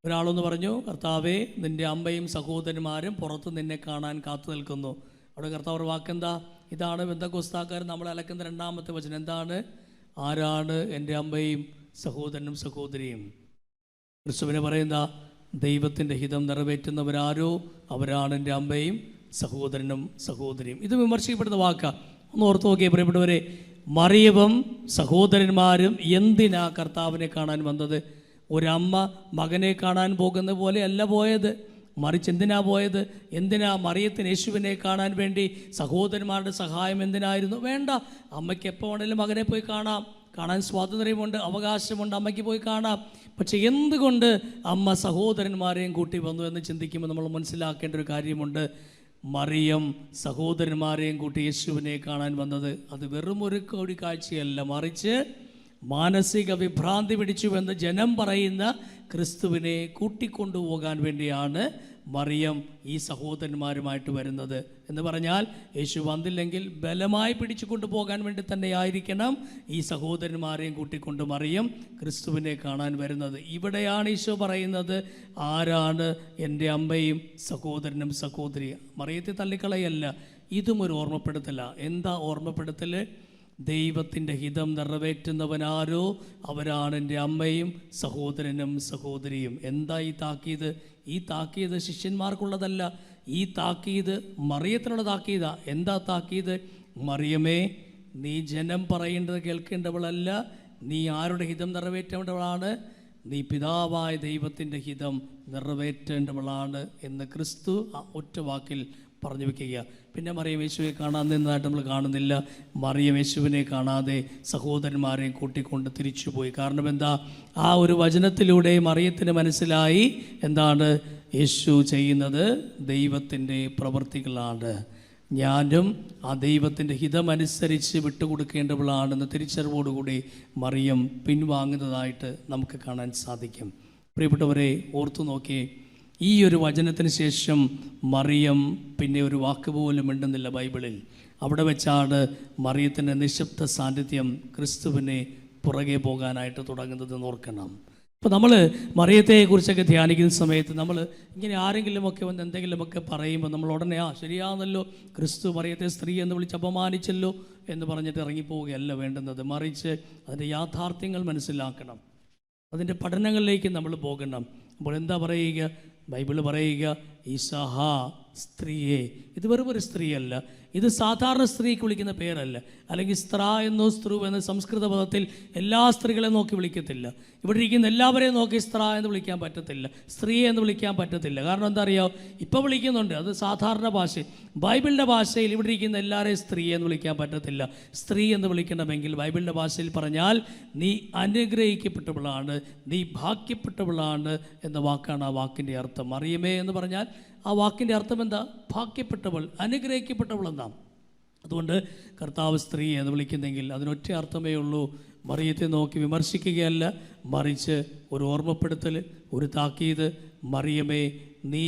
ഒരാളൊന്ന് പറഞ്ഞു, കർത്താവേ, നിൻ്റെ അമ്മയും സഹോദരന്മാരും പുറത്ത് നിന്നെ കാണാൻ കാത്തു നിൽക്കുന്നു. അവിടെ കർത്താവ് വാക്കെന്താ? ഇതാണ് ബന്ധക്കോസ്താക്കാർ നമ്മളെ അലക്കുന്ന രണ്ടാമത്തെ വചനം. എന്താണ്? ആരാണ് എൻ്റെ അമ്മയും സഹോദരനും സഹോദരിയും? ക്രിസ്തുവിനെ പറയുന്ന ദൈവത്തിൻ്റെ ഹിതം നിറവേറ്റുന്നവരാരോ അവരാണ് എൻ്റെ അമ്മയും സഹോദരനും സഹോദരിയും. ഇത് വിമർശിക്കപ്പെടുന്ന വാക്കാണ്. ഒന്ന് ഓർത്ത് നോക്കിയേ പ്രിയപ്പെട്ടവരെ, മറിയവും സഹോദരന്മാരും എന്തിനാ കർത്താവിനെ കാണാൻ വന്നത്? ഒരമ്മ മകനെ കാണാൻ പോകുന്ന പോലെ അല്ല പോയത്. മറിച്ച് എന്തിനാ പോയത്? എന്തിനാ മറിയത്തിന് യേശുവിനെ കാണാൻ വേണ്ടി സഹോദരന്മാരുടെ സഹായം എന്തിനായിരുന്നു? വേണ്ട, അമ്മയ്ക്ക് എപ്പോൾ വേണമെങ്കിലും മകനെ പോയി കാണാൻ സ്വാതന്ത്ര്യമുണ്ട്, അവകാശമുണ്ട്, അമ്മയ്ക്ക് പോയി കാണാം. പക്ഷെ എന്തുകൊണ്ട് അമ്മ സഹോദരന്മാരെയും കൂട്ടി വന്നു എന്ന് ചിന്തിക്കുമ്പോൾ നമ്മൾ മനസ്സിലാക്കേണ്ട ഒരു കാര്യമുണ്ട്. മറിയം സഹോദരന്മാരെയും കൂട്ടി യേശുവിനെ കാണാൻ വന്നത് അത് വെറും ഒരു കാഴ്ചയല്ല, മറിച്ച് മാനസിക വിഭ്രാന്തി പിടിച്ചുവെന്ന് ജനം പറയുന്ന ക്രിസ്തുവിനെ കൂട്ടിക്കൊണ്ടുപോകാൻ വേണ്ടിയാണ് മറിയം ഈ സഹോദരന്മാരുമായിട്ട് വരുന്നത്. എന്ന് പറഞ്ഞാൽ യേശു വന്നില്ലെങ്കിൽ ബലമായി പിടിച്ചു കൊണ്ടുപോകാൻ വേണ്ടി തന്നെ ആയിരിക്കണം ഈ സഹോദരന്മാരെയും കൂട്ടിക്കൊണ്ട് മറിയം ക്രിസ്തുവിനെ കാണാൻ വരുന്നത്. ഇവിടെയാണ് ഈശോ പറയുന്നത്, ആരാണ് എൻ്റെ അമ്മയും സഹോദരനും സഹോദരിയും? മറിയത്തെ തള്ളിക്കളയല്ല, ഇതും ഒരു ഓർമ്മപ്പെടുത്തല. എന്താ ഓർമ്മപ്പെടുത്തൽ? ദൈവത്തിൻ്റെ ഹിതം നിറവേറ്റുന്നവനാരോ അവരാണ് എൻ്റെ അമ്മയും സഹോദരനും സഹോദരിയും. എന്താ ഈ താക്കീത്? ഈ താക്കീത് ശിഷ്യന്മാർക്കുള്ളതല്ല, ഈ താക്കീത് മറിയത്തിനുള്ള താക്കീതാ. എന്താ താക്കീത്? മറിയമേ, നീ ജനം പറയേണ്ടത് കേൾക്കേണ്ടവളല്ല, നീ ആരുടെ ഹിതം നിറവേറ്റേണ്ടവളാണ്? നീ പിതാവായ ദൈവത്തിൻ്റെ ഹിതം നിറവേറ്റേണ്ടവളാണ് എന്ന് ക്രിസ്തു ആ ഒറ്റ വാക്കിൽ പറഞ്ഞു വയ്ക്കുക. പിന്നെ മറിയം യേശുവിനെ കാണാൻ നിന്നതായിട്ട് നമ്മൾ കാണുന്നില്ല. മറിയം യേശുവിനെ കാണാതെ സഹോദരന്മാരെയും കൂട്ടിക്കൊണ്ട് തിരിച്ചുപോയി. കാരണം എന്താ? ആ ഒരു വചനത്തിലൂടെ മറിയത്തിന് മനസ്സിലായി എന്താണ് യേശു ചെയ്യുന്നത്? ദൈവത്തിൻ്റെ പ്രവൃത്തികളാണ്. ഞാനും ആ ദൈവത്തിൻ്റെ ഹിതമനുസരിച്ച് വിട്ടുകൊടുക്കേണ്ടവളാണെന്ന് തിരിച്ചറിവോടുകൂടി മറിയം പിൻവാങ്ങുന്നതായിട്ട് നമുക്ക് കാണാൻ സാധിക്കും. പ്രിയപ്പെട്ടവരെ, ഓർത്തു നോക്കിയേ, ഈ ഒരു വചനത്തിന് ശേഷം മറിയം പിന്നെ ഒരു വാക്ക് പോലും മിണ്ടുന്നില്ല ബൈബിളിൽ. അവിടെ വെച്ചാണ് മറിയത്തിൻ്റെ നിശബ്ദ സാന്നിധ്യം ക്രിസ്തുവിനെ പുറകെ പോകാനായിട്ട് തുടങ്ങുന്നത് ഓർക്കണം. അപ്പോൾ നമ്മൾ മറിയത്തെക്കുറിച്ചൊക്കെ ധ്യാനിക്കുന്ന സമയത്ത് നമ്മൾ ഇങ്ങനെ ആരെങ്കിലുമൊക്കെ വന്ന് എന്തെങ്കിലുമൊക്കെ പറയുമ്പോൾ നമ്മൾ ഉടനെ ശരിയാണല്ലോ, ക്രിസ്തു മറിയത്തെ സ്ത്രീ എന്ന് വിളിച്ച് അപമാനിച്ചല്ലോ എന്ന് പറഞ്ഞിട്ട് ഇറങ്ങിപ്പോവുകയല്ല വേണ്ടുന്നത്. മറിച്ച് അതിൻ്റെ യാഥാർത്ഥ്യങ്ങൾ മനസ്സിലാക്കണം, അതിൻ്റെ പഠനങ്ങളിലേക്ക് നമ്മൾ പോകണം. അപ്പോൾ എന്താ പറയുക? ബൈബിൾ പറയുക, ഈസഹ സ്ത്രീയെ. ഇത് വെറും ഒരു സ്ത്രീയല്ല, ഇത് സാധാരണ സ്ത്രീക്ക് വിളിക്കുന്ന പേരല്ല. അല്ലെങ്കിൽ സ്ത്രാ എന്നോ സ്ത്രീ എന്ന സംസ്കൃത പദത്തിൽ എല്ലാ സ്ത്രീകളെ നോക്കി വിളിക്കത്തില്ല. ഇവിടെ ഇരിക്കുന്ന എല്ലാവരെയും നോക്കി സ്ത്രാ എന്ന് വിളിക്കാൻ പറ്റത്തില്ല, സ്ത്രീ എന്ന് വിളിക്കാൻ പറ്റത്തില്ല. കാരണം എന്താ അറിയാമോ? ഇപ്പോൾ വിളിക്കുന്നുണ്ട്, അത് സാധാരണ ഭാഷ. ബൈബിളിൻ്റെ ഭാഷയിൽ ഇവിടെ ഇരിക്കുന്ന എല്ലാവരെയും സ്ത്രീ എന്ന് വിളിക്കാൻ പറ്റത്തില്ല. സ്ത്രീ എന്ന് വിളിക്കണമെങ്കിൽ ബൈബിളിൻ്റെ ഭാഷയിൽ പറഞ്ഞാൽ നീ അനുഗ്രഹിക്കപ്പെട്ടവളാണ്, നീ ഭാഗ്യപ്പെട്ടവളാണ് എന്ന വാക്കാണ് ആ വാക്കിൻ്റെ അർത്ഥം. മറിയമേ എന്ന് പറഞ്ഞാൽ ആ വാക്കിൻ്റെ അർത്ഥം എന്താ? ഭാഗ്യപ്പെട്ടവൾ, അനുഗ്രഹിക്കപ്പെട്ടവൾ എന്നാണ്. അതുകൊണ്ട് കർത്താവ് സ്ത്രീ എന്ന് വിളിക്കുന്നെങ്കിൽ അതിനൊറ്റ അർത്ഥമേ ഉള്ളൂ. മറിയത്തെ നോക്കി വിമർശിക്കുകയല്ല, മറിച്ച് ഒരു ഓർമ്മപ്പെടുത്തൽ, ഒരു താക്കീത്. മറിയമേ, നീ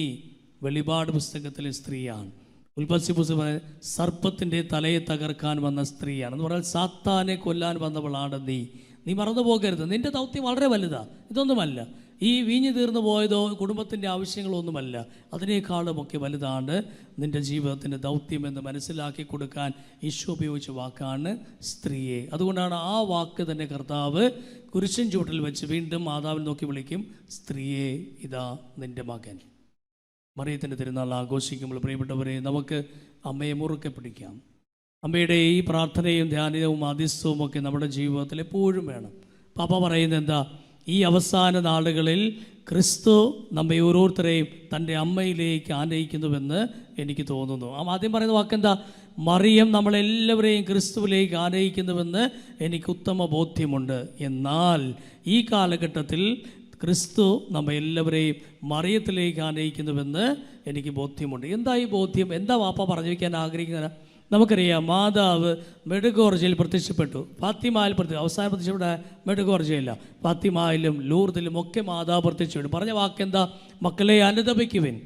വെളിപാട് പുസ്തകത്തിലെ സ്ത്രീയാണ്. ഉൽപ്പത്തി പുസ്തകം സർപ്പത്തിൻ്റെ തലയെ തകർക്കാൻ വന്ന സ്ത്രീയാണ് എന്ന് പറഞ്ഞാൽ സാത്താനെ കൊല്ലാൻ വന്നവളാണ് നീ. നീ മറന്നു പോകരുത്, നിൻ്റെ ദൗത്യം വളരെ വലുതാണ്. ഇതൊന്നുമല്ല, ഈ വീഞ്ഞു തീർന്നു പോയതോ കുടുംബത്തിൻ്റെ ആവശ്യങ്ങളൊന്നുമല്ല, അതിനേക്കാളുമൊക്കെ വലുതാണ് നിൻ്റെ ജീവിതത്തിൻ്റെ ദൗത്യമെന്ന് മനസ്സിലാക്കി കൊടുക്കാൻ ഈശോ ഉപയോഗിച്ച വാക്കാണ് സ്ത്രീയെ. അതുകൊണ്ടാണ് ആ വാക്ക് തന്നെ കർത്താവ് കുരിശിൻ ചുവട്ടിൽ വെച്ച് വീണ്ടും മാതാവിനെ നോക്കി വിളിക്കും, സ്ത്രീയെ, ഇതാ നിൻ്റെ മകൻ. മറിയത്തിൻ്റെ തിരുനാൾ ആഘോഷിക്കുമ്പോൾ പ്രിയപ്പെട്ടവരെ, നമുക്ക് അമ്മയെ മുറുക്കെ പിടിക്കാം. അമ്മയുടെ ഈ പ്രാർത്ഥനയും ധ്യാനവും ആദിസ്യവും ഒക്കെ നമ്മുടെ ജീവിതത്തിൽ എപ്പോഴും വേണം. പാപ്പ പറയുന്നത് എന്താ? ഈ അവസാന നാളുകളിൽ ക്രിസ്തു നമ്മെ ഓരോരുത്തരെയും തൻ്റെ അമ്മയിലേക്ക് ആനയിക്കുന്നുവെന്ന് എനിക്ക് തോന്നുന്നു. ആദ്യം പറയുന്ന വാക്കെന്താ? മറിയം നമ്മളെല്ലാവരെയും ക്രിസ്തുവിലേക്ക് ആനയിക്കുന്നുവെന്ന് എനിക്ക് ഉത്തമ ബോധ്യമുണ്ട്. എന്നാൽ ഈ കാലഘട്ടത്തിൽ ക്രിസ്തു നമ്മെ എല്ലാവരെയും മറിയത്തിലേക്ക് ആനയിക്കുന്നുവെന്ന് എനിക്ക് ബോധ്യമുണ്ട്. എന്താ ഈ ബോധ്യം? എന്താ വാപ്പ പറഞ്ഞു വയ്ക്കാൻ ആഗ്രഹിക്കുന്നത്? നമുക്കറിയാം, മാതാവ് മെഡുഗോർജയിൽ പ്രത്യക്ഷപ്പെട്ടു, ഫാത്തിമയിൽ അവസാനം പ്രത്യക്ഷപ്പെട്ട മെഡുഗോർജയില്ല, ഫാത്തിമയിലും ലൂർദിലും ഒക്കെ മാതാവ് പ്രത്യക്ഷപ്പെട്ടു. പറഞ്ഞ വാക്കെന്താ? മക്കളെ, അനുതപിക്കുവിൻ,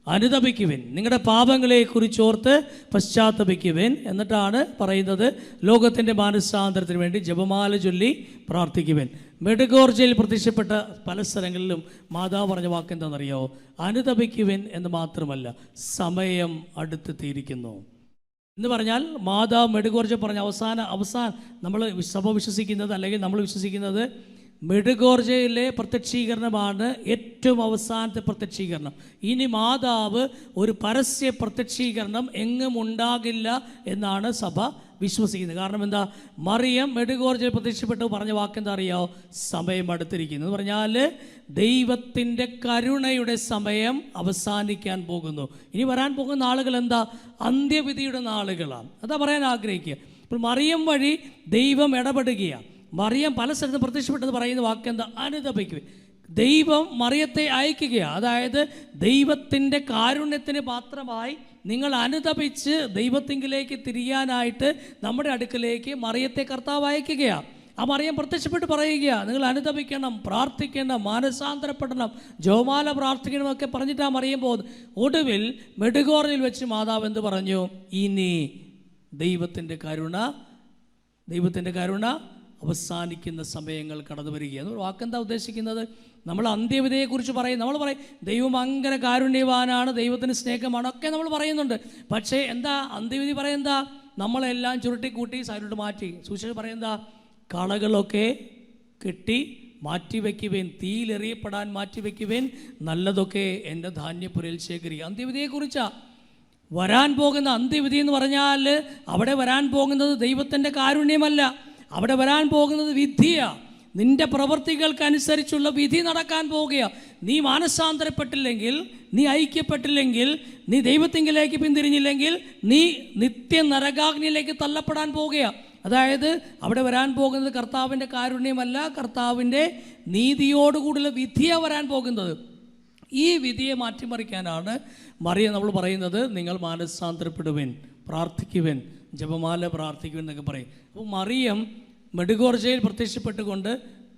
അനുതപിക്കുവിൻ, നിങ്ങളുടെ പാപങ്ങളെക്കുറിച്ചോർത്ത് പശ്ചാത്തപിക്കുവിൻ. എന്നിട്ടാണ് പറയുന്നത്, ലോകത്തിൻ്റെ മാനസാന്തരത്തിന് വേണ്ടി ജപമാല ചൊല്ലി പ്രാർത്ഥിക്കുവിൻ. മെഡുഗോർജയിൽ പ്രത്യക്ഷപ്പെട്ട പല സ്ഥലങ്ങളിലും മാതാവ് പറഞ്ഞ വാക്കെന്താണെന്നറിയോ? അനുതപിക്കുവിൻ എന്ന് മാത്രമല്ല, സമയം അടുത്തെത്തിയിരിക്കുന്നു എന്ന് പറഞ്ഞാൽ മാതാവ് മെഡുഗോർജ പറഞ്ഞ അവസാനം നമ്മൾ സഭ വിശ്വസിക്കുന്നത്, അല്ലെങ്കിൽ നമ്മൾ വിശ്വസിക്കുന്നത്, മെഡുഗോർജയിലെ പ്രത്യക്ഷീകരണമാണ് ഏറ്റവും അവസാനത്തെ പ്രത്യക്ഷീകരണം. ഇനി മാതാവ് ഒരു പരസ്യ പ്രത്യക്ഷീകരണം എങ്ങും ഉണ്ടാകില്ല എന്നാണ് സഭ വിശ്വസിക്കുന്നത്. കാരണം എന്താ? മറിയം മെഡുഗോർജയിൽ പ്രത്യക്ഷപ്പെട്ടു പറഞ്ഞ വാക്കെന്താ അറിയാമോ? സമയം അടുത്തിരിക്കുന്നു എന്ന് പറഞ്ഞാൽ ദൈവത്തിൻ്റെ കരുണയുടെ സമയം അവസാനിക്കാൻ പോകുന്നു. ഇനി വരാൻ പോകുന്ന നാളുകൾ എന്താ? അന്ത്യവിധിയുടെ നാളുകളാണ്. അതാ പറയാൻ ആഗ്രഹിക്കുക. ഇപ്പോൾ മറിയം വഴി ദൈവം ഇടപെടുകയാണ്. മറിയം പല സ്ഥലത്തും പ്രത്യക്ഷപ്പെട്ടത് പറയുന്ന വാക്കെന്താ? അനുതപിക്കുക. ദൈവം മറിയത്തെ അയക്കുകയാണ്. അതായത് ദൈവത്തിൻ്റെ കാരുണ്യത്തിന് പാത്രമായി നിങ്ങൾ അനുതപിച്ച് ദൈവത്തിങ്കിലേക്ക് തിരിയാനായിട്ട് നമ്മുടെ അടുക്കലേക്ക് മറിയത്തെ കർത്താവ് അയക്കുകയാണ്. ആ മറിയം പ്രത്യക്ഷപ്പെട്ട് പറയുകയാണ്, നിങ്ങൾ അനുതപിക്കണം, പ്രാർത്ഥിക്കണം, മാനസാന്തരപ്പെടണം, ജപമാല പ്രാർത്ഥിക്കണമെന്നൊക്കെ പറഞ്ഞിട്ട് ആ മറിയം പോകുന്നത്. ഒടുവിൽ മെഡുഗോറിൽ വെച്ച് മാതാവ് എന്ത് പറഞ്ഞു? ഇനി ദൈവത്തിൻ്റെ കരുണ അവസാനിക്കുന്ന സമയങ്ങൾ കടന്നു വരികയാണ്. വാക്കെന്താ ഉദ്ദേശിക്കുന്നത്? നമ്മൾ അന്ത്യവിധിയെക്കുറിച്ച് പറയും, നമ്മൾ പറയും ദൈവം ഭയങ്കര കാരുണ്യവാനാണ്, ദൈവത്തിന് സ്നേഹമാണ് ഒക്കെ നമ്മൾ പറയുന്നുണ്ട്. പക്ഷേ എന്താ അന്ത്യവിധി പറയുന്നതാ? നമ്മളെല്ലാം ചുരുട്ടിക്കൂട്ടി സൈഡിലോട്ട് മാറ്റി. സുവിശേഷം പറയുന്നതാ? കളകളൊക്കെ കെട്ടി മാറ്റിവെക്കുവേൻ, തീയിലെറിയപ്പെടാൻ മാറ്റിവെക്കുവേൻ, നല്ലതൊക്കെ എൻ്റെ ധാന്യപ്പുരയിൽ ശേഖരിക്കുക. അന്ത്യവിധിയെക്കുറിച്ചാണ്. വരാൻ പോകുന്ന അന്ത്യവിധി എന്ന് പറഞ്ഞാൽ അവിടെ വരാൻ പോകുന്നത് ദൈവത്തിൻ്റെ കാരുണ്യമല്ല, അവിടെ വരാൻ പോകുന്നത് വിധിയാണ്. നിന്റെ പ്രവൃത്തികൾക്കനുസരിച്ചുള്ള വിധി നടക്കാൻ പോവുകയാണ്. നീ മാനസാന്തരപ്പെട്ടില്ലെങ്കിൽ, നീ ഐക്യപ്പെട്ടില്ലെങ്കിൽ, നീ ദൈവത്തിങ്കിലേക്ക് പിന്തിരിഞ്ഞില്ലെങ്കിൽ നീ നിത്യ നരകാഗ്നിയിലേക്ക് തള്ളപ്പെടാൻ പോവുകയാണ്. അതായത് അവിടെ വരാൻ പോകുന്നത് കർത്താവിൻ്റെ കാരുണ്യമല്ല, കർത്താവിൻ്റെ നീതിയോടുകൂടിയുള്ള വിധിയാണ് വരാൻ പോകുന്നത്. ഈ വിധിയെ മാറ്റിമറിക്കാനാണ് മറിയം നമ്മൾ പറയുന്നത്, നിങ്ങൾ മാനസാന്തരപ്പെടുവിൻ, പ്രാർത്ഥിക്കുവിൻ, ജപമാല പ്രാർത്ഥിക്കുവിൻ എന്നൊക്കെ പറയും. അപ്പോൾ മറിയം മെഡുഗോർജയിൽ പ്രത്യക്ഷപ്പെട്ടുകൊണ്ട്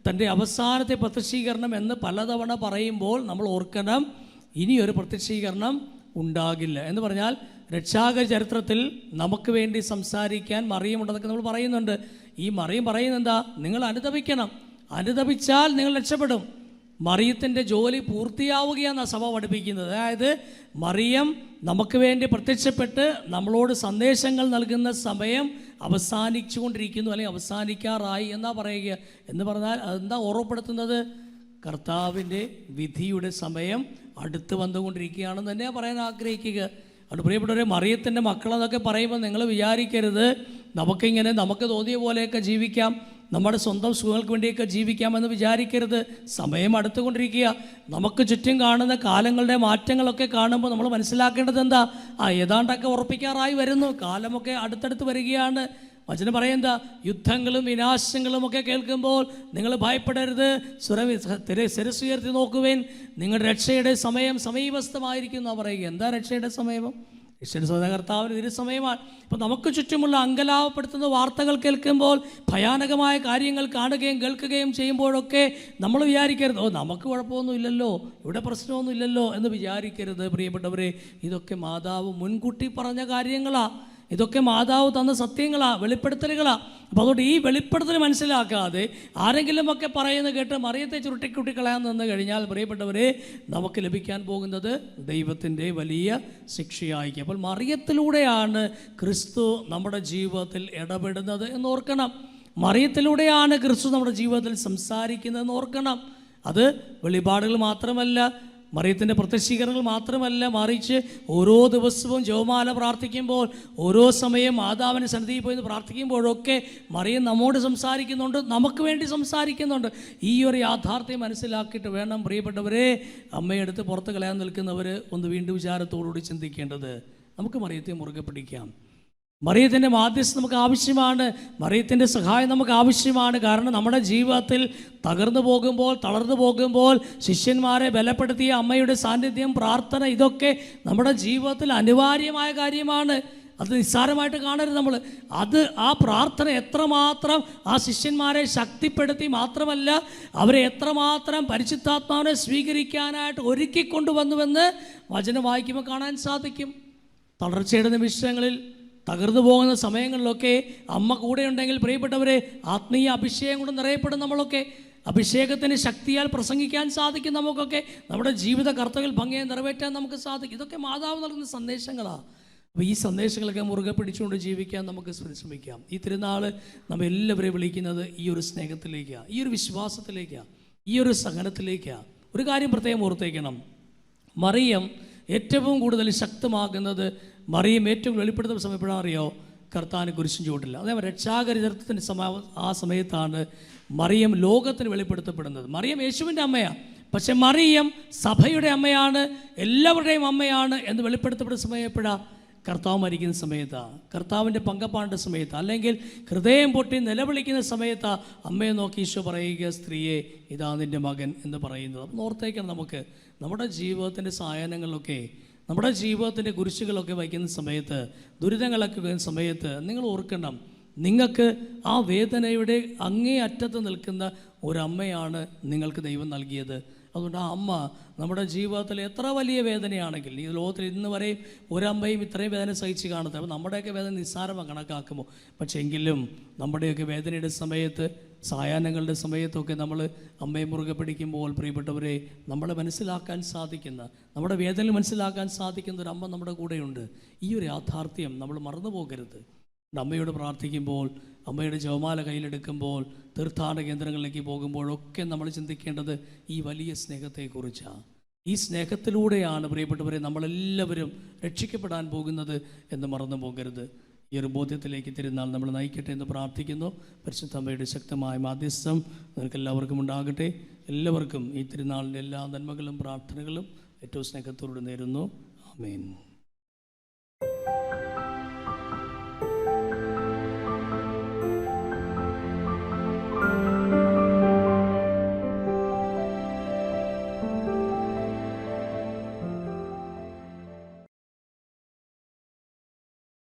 തൻ്റെ അവസാനത്തെ പ്രത്യക്ഷീകരണം എന്ന് പലതവണ പറയുമ്പോൾ നമ്മൾ ഓർക്കണം, ഇനിയൊരു പ്രത്യക്ഷീകരണം ഉണ്ടാകില്ല എന്ന് പറഞ്ഞാൽ രക്ഷാകര ചരിത്രത്തിൽ നമുക്ക് വേണ്ടി സംസാരിക്കാൻ മറിയമുണ്ടെന്നൊക്കെ നമ്മൾ പറയുന്നുണ്ട്. ഈ മറിയം പറയുന്നത് എന്താ? നിങ്ങൾ അനുതപിക്കണം, അനുതപിച്ചാൽ നിങ്ങൾ രക്ഷപ്പെടും. മറിയത്തിൻ്റെ ജോലി പൂർത്തിയാവുകയാണ് സഭ പഠിപ്പിക്കുന്നത്. അതായത് മറിയം നമുക്ക് വേണ്ടി പ്രത്യക്ഷപ്പെട്ട് നമ്മളോട് സന്ദേശങ്ങൾ നൽകുന്ന സമയം അവസാനിച്ചു കൊണ്ടിരിക്കുന്നു, അല്ലെങ്കിൽ അവസാനിക്കാറായി എന്നാ പറയുക. എന്ന് പറഞ്ഞാൽ അതെന്താ ഓർമ്മപ്പെടുത്തുന്നത്? കർത്താവിൻ്റെ വിധിയുടെ സമയം അടുത്ത് വന്നുകൊണ്ടിരിക്കുകയാണെന്ന് തന്നെയാണ് പറയാൻ ആഗ്രഹിക്കുക. അത് പ്രിയപ്പെട്ടവരെ, മറിയത്തിൻ്റെ മക്കളെന്നൊക്കെ പറയുമ്പോൾ നിങ്ങൾ വിചാരിക്കരുത് നമുക്കിങ്ങനെ നമുക്ക് തോന്നിയ പോലെയൊക്കെ ജീവിക്കാം, നമ്മുടെ സ്വന്തം സുഖങ്ങൾക്ക് വേണ്ടിയൊക്കെ ജീവിക്കാമെന്ന് വിചാരിക്കരുത്. സമയം അടുത്തുകൊണ്ടിരിക്കുക. നമുക്ക് ചുറ്റും കാണുന്ന കാലങ്ങളുടെ മാറ്റങ്ങളൊക്കെ കാണുമ്പോൾ നമ്മൾ മനസ്സിലാക്കേണ്ടത് എന്താ? ഏതാണ്ടൊക്കെ ഉറപ്പിക്കാറായി വരുന്നു, കാലമൊക്കെ അടുത്തടുത്ത് വരികയാണ്. വചനം പറയുന്ന യുദ്ധങ്ങളും വിനാശങ്ങളും ഒക്കെ കേൾക്കുമ്പോൾ നിങ്ങൾ ഭയപ്പെടരുത്, ശിരസ്സുയർത്തി നോക്കുവേൻ, നിങ്ങളുടെ രക്ഷയുടെ സമയം സമീപസ്ഥമായിരിക്കുന്നു പറയുക. എന്താ രക്ഷയുടെ സമയം? രക്ഷയുടെ കർത്താവിന് ഇതിന് സമയമാണ്. ഇപ്പം നമുക്ക് ചുറ്റുമുള്ള അങ്കലാവപ്പെടുത്തുന്ന വാർത്തകൾ കേൾക്കുമ്പോൾ, ഭയാനകമായ കാര്യങ്ങൾ കാണുകയും കേൾക്കുകയും ചെയ്യുമ്പോഴൊക്കെ നമ്മൾ വിചാരിക്കരുത് നമുക്ക് കുഴപ്പമൊന്നും ഇല്ലല്ലോ, ഇവിടെ പ്രശ്നമൊന്നും ഇല്ലല്ലോ എന്ന് വിചാരിക്കരുത്. പ്രിയപ്പെട്ടവരെ, ഇതൊക്കെ മാതാവ് മുൻകൂട്ടി പറഞ്ഞ കാര്യങ്ങളാണ്, ഇതൊക്കെ മാതാവ് തന്ന സത്യങ്ങളാണ്, വെളിപ്പെടുത്തലുകളാണ്. അപ്പോൾ അതുകൊണ്ട് ഈ വെളിപ്പെടുത്തൽ മനസ്സിലാക്കാതെ ആരെങ്കിലുമൊക്കെ പറയുന്നത് കേട്ട് മറിയത്തെ ചുരുട്ടിക്കുട്ടിക്കളയാൻ നിന്ന് കഴിഞ്ഞാൽ പ്രിയപ്പെട്ടവരെ, നമുക്ക് ലഭിക്കാൻ പോകുന്നത് ദൈവത്തിൻ്റെ വലിയ ശിക്ഷയായിരിക്കും. അപ്പോൾ മറിയത്തിലൂടെയാണ് ക്രിസ്തു നമ്മുടെ ജീവിതത്തിൽ ഇടപെടുന്നത് എന്നോർക്കണം. മറിയത്തിലൂടെയാണ് ക്രിസ്തു നമ്മുടെ ജീവിതത്തിൽ സംസാരിക്കുന്നതെന്ന് ഓർക്കണം. അത് വെളിപാടുകൾ മാത്രമല്ല, മറിയത്തിൻ്റെ പ്രത്യക്ഷീകരണങ്ങൾ മാത്രമല്ല, മറിച്ച് ഓരോ ദിവസവും ജപമാല പ്രാർത്ഥിക്കുമ്പോൾ, ഓരോ സമയം മാതാവിൻ്റെ സന്നിധിയിൽ പോയി പ്രാർത്ഥിക്കുമ്പോഴൊക്കെ മറിയം നമ്മോട് സംസാരിക്കുന്നുണ്ട്, നമുക്ക് വേണ്ടി സംസാരിക്കുന്നുണ്ട്. ഈ ഒരു യാഥാർത്ഥ്യം മനസ്സിലാക്കിയിട്ട് വേണം പ്രിയപ്പെട്ടവരെ, അമ്മയെടുത്ത് പുറത്ത് കളയാൻ നിൽക്കുന്നവർ ഒന്ന് വീണ്ടും വിചാരത്തോടുകൂടി ചിന്തിക്കേണ്ടത്. നമുക്ക് മറിയത്തെ മുറുകെ പിടിക്കാം. മറിയത്തിൻ്റെ മാധ്യസ്ഥം നമുക്ക് ആവശ്യമാണ്, മറിയത്തിൻ്റെ സഹായം നമുക്ക് ആവശ്യമാണ്. കാരണം നമ്മുടെ ജീവിതത്തിൽ തകർന്നു പോകുമ്പോൾ, തളർന്നു പോകുമ്പോൾ ശിഷ്യന്മാരെ ബലപ്പെടുത്തിയ അമ്മയുടെ സാന്നിധ്യം, പ്രാർത്ഥന, ഇതൊക്കെ നമ്മുടെ ജീവിതത്തിൽ അനിവാര്യമായ കാര്യമാണ്. അത് നിസ്സാരമായിട്ട് കാണരുത് നമ്മൾ. ആ പ്രാർത്ഥന എത്രമാത്രം ആ ശിഷ്യന്മാരെ ശക്തിപ്പെടുത്തി, മാത്രമല്ല അവരെ എത്രമാത്രം പരിശുദ്ധാത്മാവിനെ സ്വീകരിക്കാനായിട്ട് ഒരുക്കിക്കൊണ്ടുവന്നുവെന്ന് വചനം വായിക്കുമ്പോൾ കാണാൻ സാധിക്കും. തളർച്ചയുടെ നിമിഷങ്ങളിൽ, തകർന്നു പോകുന്ന സമയങ്ങളിലൊക്കെ അമ്മ കൂടെ ഉണ്ടെങ്കിൽ പ്രിയപ്പെട്ടവരെ, ആത്മീയ അഭിഷേകം കൊണ്ട് നിറയപ്പെടും നമ്മളൊക്കെ. അഭിഷേകത്തിന് ശക്തിയാൽ പ്രസംഗിക്കാൻ സാധിക്കും നമുക്കൊക്കെ. നമ്മുടെ ജീവിത കർത്തവ്യങ്ങൾ ഭംഗിയായി നിറവേറ്റാൻ നമുക്ക് സാധിക്കും. ഇതൊക്കെ മാതാവ് നൽകുന്ന സന്ദേശങ്ങളാണ്. അപ്പോൾ ഈ സന്ദേശങ്ങളൊക്കെ മുറുകെ പിടിച്ചുകൊണ്ട് ജീവിക്കാൻ നമുക്ക് ശ്രമിക്കാം. ഈ തിരുനാൾ നമ്മൾ എല്ലാവരെയും വിളിക്കുന്നത് ഈ ഒരു സ്നേഹത്തിലേക്കാണ്, ഈ ഒരു വിശ്വാസത്തിലേക്കാണ്, ഈ ഒരു സഹനത്തിലേക്കാണ്. ഒരു കാര്യം പ്രത്യേകം ഓർത്തേക്കണം, മറിയം ഏറ്റവും കൂടുതൽ ശക്തമാകുന്നത്, മറിയം ഏറ്റവും വെളിപ്പെടുത്തുന്ന സമയം എപ്പോഴാണ് അറിയോ? കർത്താവിനെ കുരിശിൻ ചുവട്ടില്ല. അതേപോലെ രക്ഷാകരത്തിൻ്റെ ആ സമയത്താണ് മറിയം ലോകത്തിന് വെളിപ്പെടുത്തപ്പെടുന്നത്. മറിയം യേശുവിൻ്റെ അമ്മയാണ്, പക്ഷെ മറിയം സഭയുടെ അമ്മയാണ്, എല്ലാവരുടെയും അമ്മയാണ് എന്ന് വെളിപ്പെടുത്തപ്പെടുന്ന സമയം എപ്പോഴാണ്? കർത്താവ് മരിക്കുന്ന സമയത്താണ്, കർത്താവിൻ്റെ പങ്കപ്പാണ്ട സമയത്ത്, അല്ലെങ്കിൽ ഹൃദയം പൊട്ടി നിലവിളിക്കുന്ന സമയത്താണ് അമ്മയെ നോക്കി ഈശോ പറയുക, സ്ത്രീയെ ഇതാ നിൻ്റെ മകൻ എന്ന് പറയുന്നത്. അപ്പം ഓർത്തേക്കണം, നമുക്ക് നമ്മുടെ ജീവിതത്തിൻ്റെ സായാഹ്നങ്ങളിലൊക്കെ, നമ്മുടെ ജീവിതത്തിൻ്റെ കുരിശുകളൊക്കെ വയ്ക്കുന്ന സമയത്ത്, ദുരിതങ്ങളൊക്കെ വയ്ക്കുന്ന സമയത്ത് നിങ്ങൾ ഓർക്കണം, നിങ്ങൾക്ക് ആ വേദനയുടെ അങ്ങേ അറ്റത്ത് നിൽക്കുന്ന ഒരമ്മയാണ് നിങ്ങൾക്ക് ദൈവം നൽകിയത്. അതുകൊണ്ട് ആ അമ്മ നമ്മുടെ ജീവിതത്തിൽ എത്ര വലിയ വേദനയാണെങ്കിൽ, ഈ ലോകത്തിൽ ഇന്ന് വരെയും ഒരമ്മയും ഇത്രയും വേദന സഹിച്ച് കാണത്തില്ല. അപ്പോൾ നമ്മുടെയൊക്കെ വേദന നിസ്സാരമായി കണക്കാക്കുമോ? പക്ഷേ എങ്കിലും നമ്മുടെയൊക്കെ വേദനയുടെ സമയത്ത്, സായാഹ്നങ്ങളുടെ സമയത്തൊക്കെ നമ്മൾ അമ്മയെ മുറുകെ പിടിക്കുമ്പോൾ പ്രിയപ്പെട്ടവരെ, നമ്മളെ മനസ്സിലാക്കാൻ സാധിക്കുന്ന, നമ്മുടെ വേദന മനസ്സിലാക്കാൻ സാധിക്കുന്ന ഒരു അമ്മ നമ്മുടെ കൂടെയുണ്ട്. ഈ ഒരു യാഥാർത്ഥ്യം നമ്മൾ മറന്നു പോകരുത്. അമ്മയോട് പ്രാർത്ഥിക്കുമ്പോൾ, അമ്മയുടെ ജപമാല കയ്യിലെടുക്കുമ്പോൾ, തീർത്ഥാടന കേന്ദ്രങ്ങളിലേക്ക് പോകുമ്പോഴൊക്കെ നമ്മൾ ചിന്തിക്കേണ്ടത് ഈ വലിയ സ്നേഹത്തെക്കുറിച്ചാണ്. ഈ സ്നേഹത്തിലൂടെയാണ് പ്രിയപ്പെട്ടവരെ നമ്മളെല്ലാവരും രക്ഷിക്കപ്പെടാൻ പോകുന്നത് എന്ന് മറന്നു പോകരുത്. ഈ ഒരു ബോധ്യത്തിലേക്ക് തിരുനാൾ നമ്മൾ നയിക്കട്ടെ എന്ന് പ്രാർത്ഥിക്കുന്നു. പരിശുദ്ധ അമ്മയുടെ ശക്തമായ മാധ്യസ്ഥം നിങ്ങൾക്ക് എല്ലാവർക്കും ഉണ്ടാകട്ടെ. എല്ലാവർക്കും ഈ തിരുനാളിൻ്റെ എല്ലാ നന്മകളും പ്രാർത്ഥനകളും ഏറ്റവും സ്നേഹത്തോടെ നേരുന്നു. ആമേൻ.